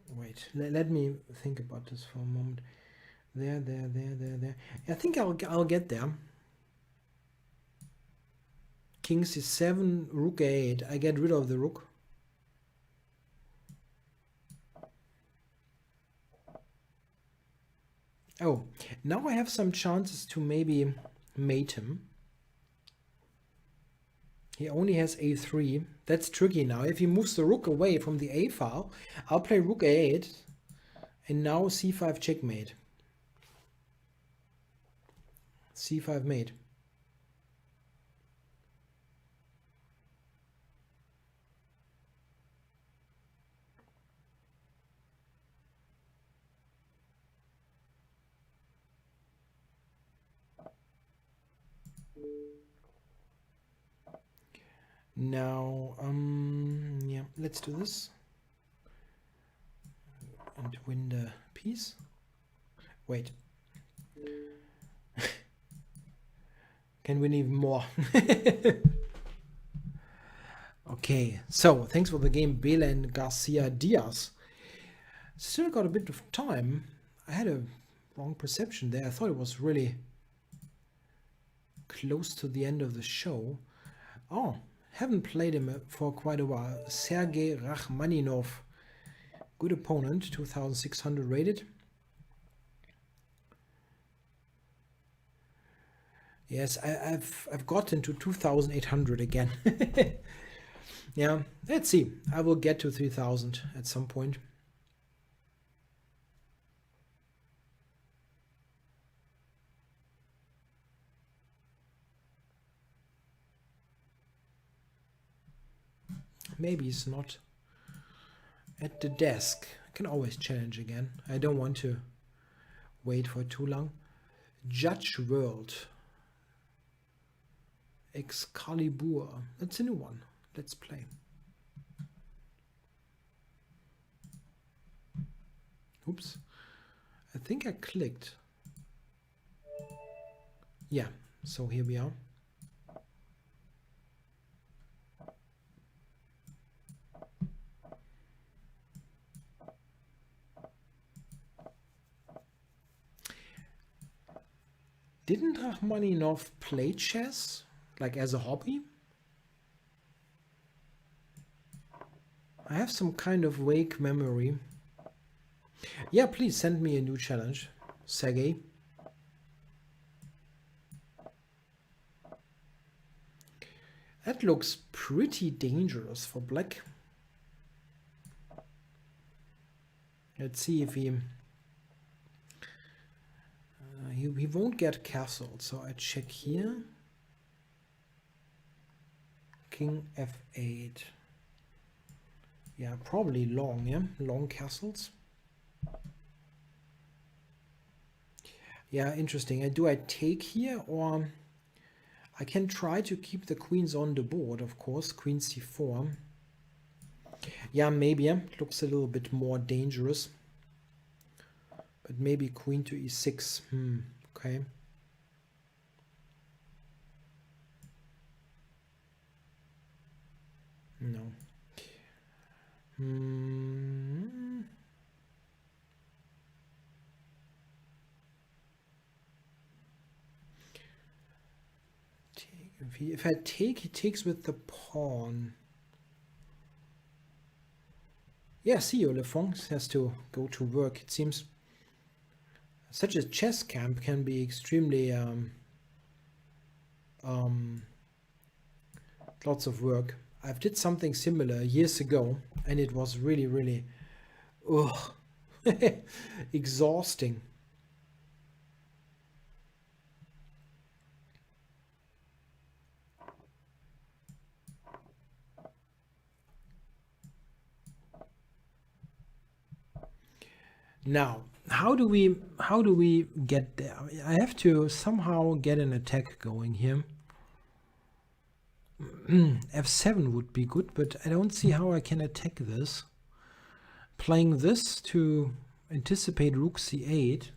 Wait, let me think about this for a moment. There. I think I'll get there. King c7, rook a8. I get rid of the rook. Oh, now I have some chances to maybe mate him. He only has a3. That's tricky now. If he moves the rook away from the a file, I'll play rook a8. And now c5 checkmate. c5 mate. Now, yeah, let's do this. And win the piece. Wait. Can win even more. Okay, so thanks for the game, Belen Garcia Diaz. Still got a bit of time. I had a wrong perception there. I thought it was really close to the end of the show. Oh, haven't played him for quite a while. Sergei Rachmaninov. Good opponent, 2,600 rated. Yes, I've gotten to 2,800 again. Yeah, let's see. I will get to 3,000 at some point. Maybe he's not at the desk. I can always challenge again. I don't want to wait for too long. Judge World. Excalibur. That's a new one. Let's play. Oops. I think I clicked. Yeah, so here we are. Didn't Rachmaninov play chess, like as a hobby? I have some kind of vague memory. Yeah, please send me a new challenge, Sergey. That looks pretty dangerous for black. Let's see if he won't get castled, so I check here. King f8. Yeah, probably long, yeah? Long castles. Yeah, interesting. Do I take here, or I can try to keep the queens on the board, of course. Queen c4. Yeah, maybe. Yeah. Looks a little bit more dangerous. But maybe queen to e6. Okay. No. If I take, he takes with the pawn. Yeah, see, Olefong has to go to work. It seems such a chess camp can be extremely lots of work. I did something similar years ago, and it was really, really exhausting. Now, how do we get there? I have to somehow get an attack going here. f7 would be good, but I don't see how I can attack this. Playing this to anticipate rook c8.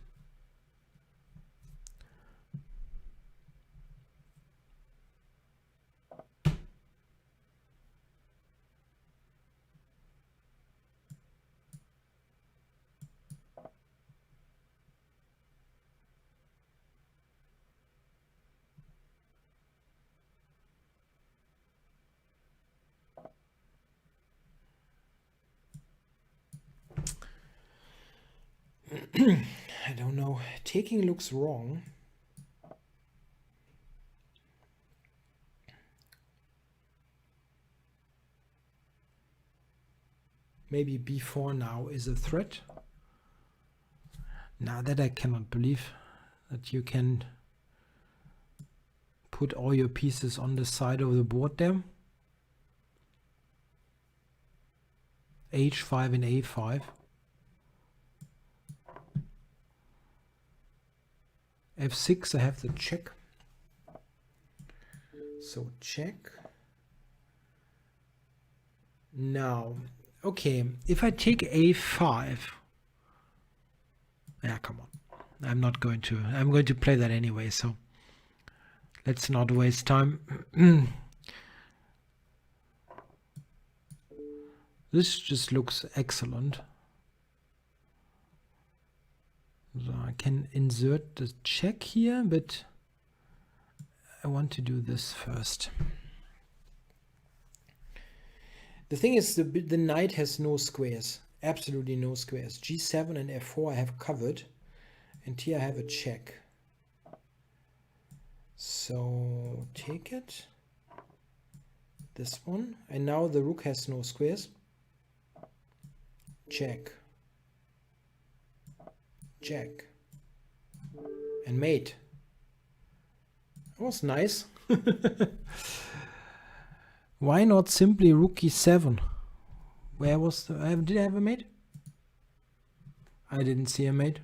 I don't know. Taking looks wrong. Maybe b4 now is a threat. Now that I cannot believe that you can put all your pieces on the side of the board there. h5 and a5. f6, I have to check. So check. Now, okay, if I take a5, yeah, come on. I'm going to play that anyway, so let's not waste time. This just looks excellent. So I can insert the check here, but I want to do this first. The thing is, the knight has no squares, absolutely no squares. G7 and F4 I have covered, and here I have a check. So take it, this one, and now the rook has no squares. Check, check, and mate. That was nice. Why not simply rook e7? Where was the... did I have a mate? I didn't see a mate.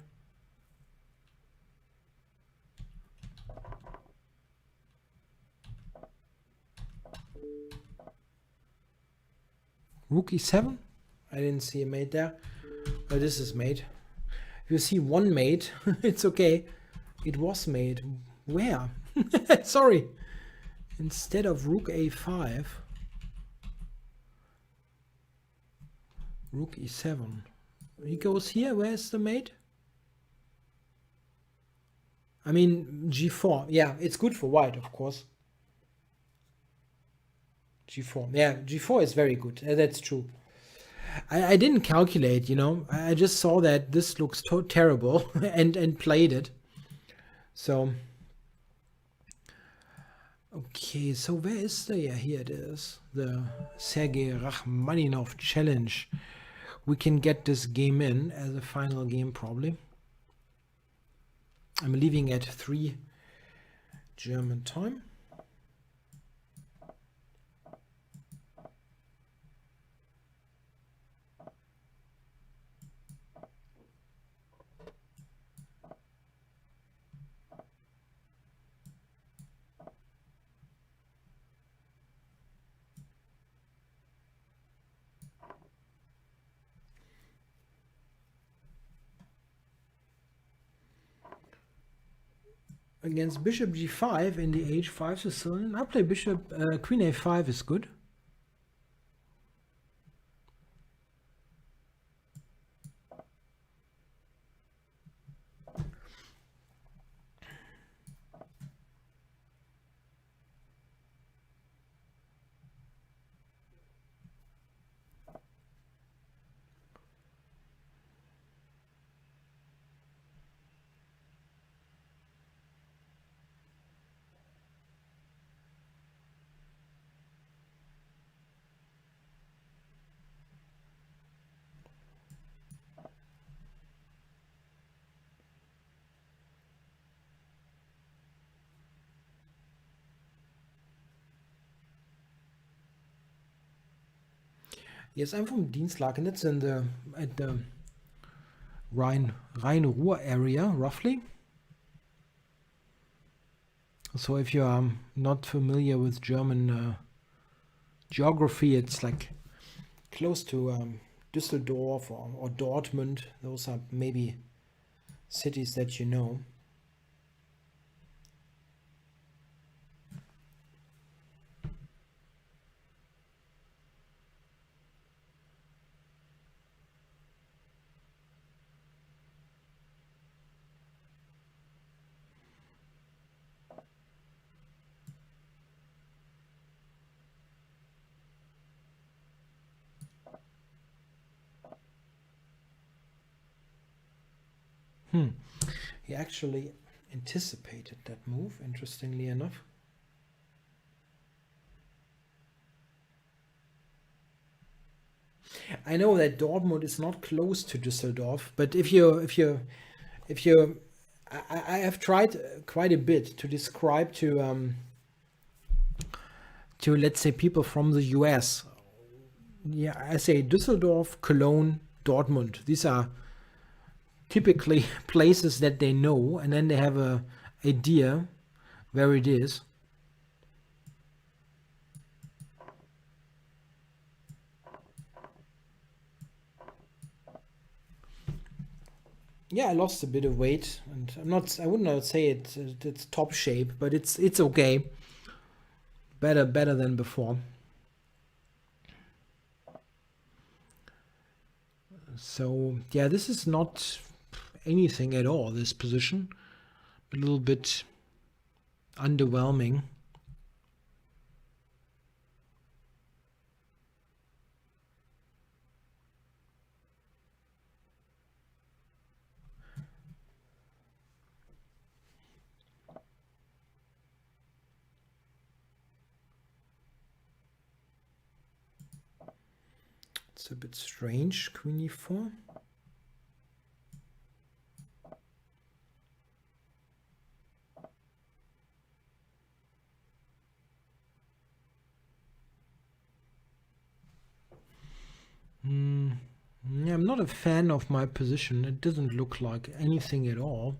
Rook e7? I didn't see a mate there. But this is mate. If you see one mate, it's okay. It was mate. Where? Sorry. Instead of rook a5... Rook e7. He goes here. Where is the mate? I mean, g4. Yeah, it's good for white, of course. g4. Yeah, g4 is very good. That's true. I didn't calculate, you know. I just saw that this looks terrible and played it. So, okay. So where is the... Yeah, here it is. The Sergei Rachmaninov challenge. We can get this game in as a final game probably. I'm leaving at 3 German time. Against bishop g5 in the h5 Sicilian. I play bishop queen a5 is good. Yes, I'm from Dienstlaken. It's in the at the Rhine-Ruhr area, roughly. So if you are not familiar with German geography, it's like close to Düsseldorf or Dortmund. Those are maybe cities that you know. He actually anticipated that move, interestingly enough. I know that Dortmund is not close to Düsseldorf, but if you I have tried quite a bit to describe to let's say people from the US. Yeah, I say Düsseldorf, Cologne, Dortmund. These are typically places that they know, and then they have a idea where it is. Yeah, I lost a bit of weight, and I would not say it's top shape, but it's okay. Better than before. So yeah, this is not anything at all, this position. A little bit underwhelming. It's a bit strange, Queen e4. Yeah, I'm not a fan of my position. It doesn't look like anything at all.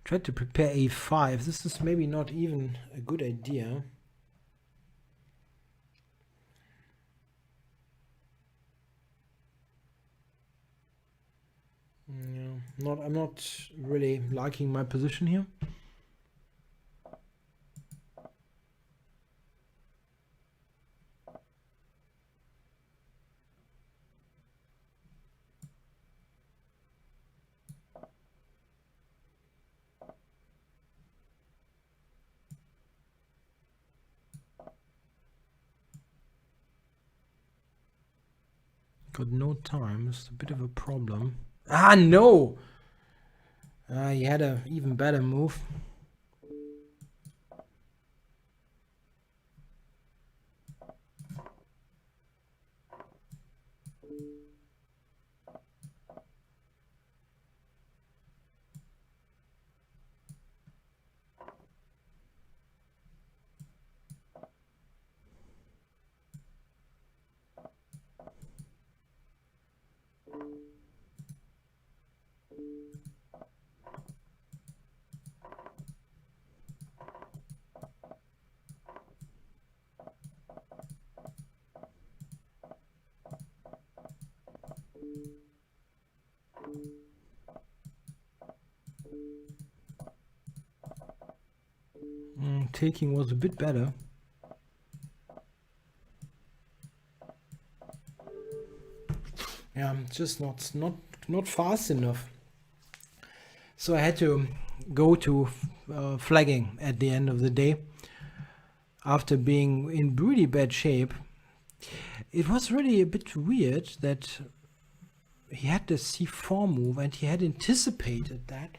Tried to prepare a5. This is maybe not even a good idea. Yeah, I'm not really liking my position here. Got no time. It's a bit of a problem. Ah, no! He had an even better move. Taking was a bit better. Yeah, just not fast enough. So I had to go to flagging at the end of the day. After being in really bad shape, it was really a bit weird that he had the c4 move and he had anticipated that.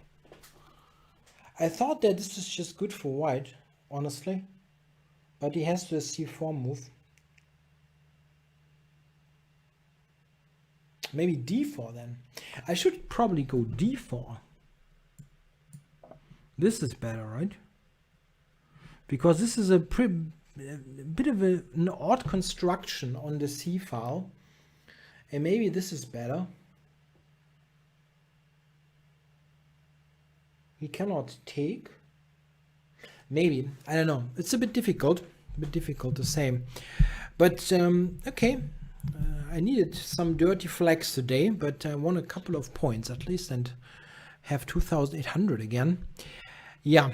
I thought that this is just good for white, honestly, but he has the c4 move. Maybe d4 then. I should probably go d4. This is better, right? Because this is a bit of an odd construction on the c file, and maybe this is better. He cannot take. Maybe, I don't know. It's a bit difficult to say. But okay, I needed some dirty flags today, but I won a couple of points at least and have 2,800 again. Yeah.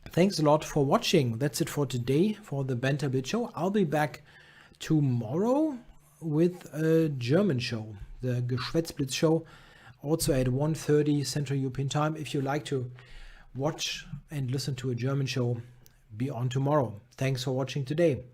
Thanks a lot for watching. That's it for today for the Banter Blitz show. I'll be back tomorrow with a German show, the ChessExplained show, also at 1:30 Central European Time. If you like to watch and listen to a German show, be on tomorrow. Thanks for watching today.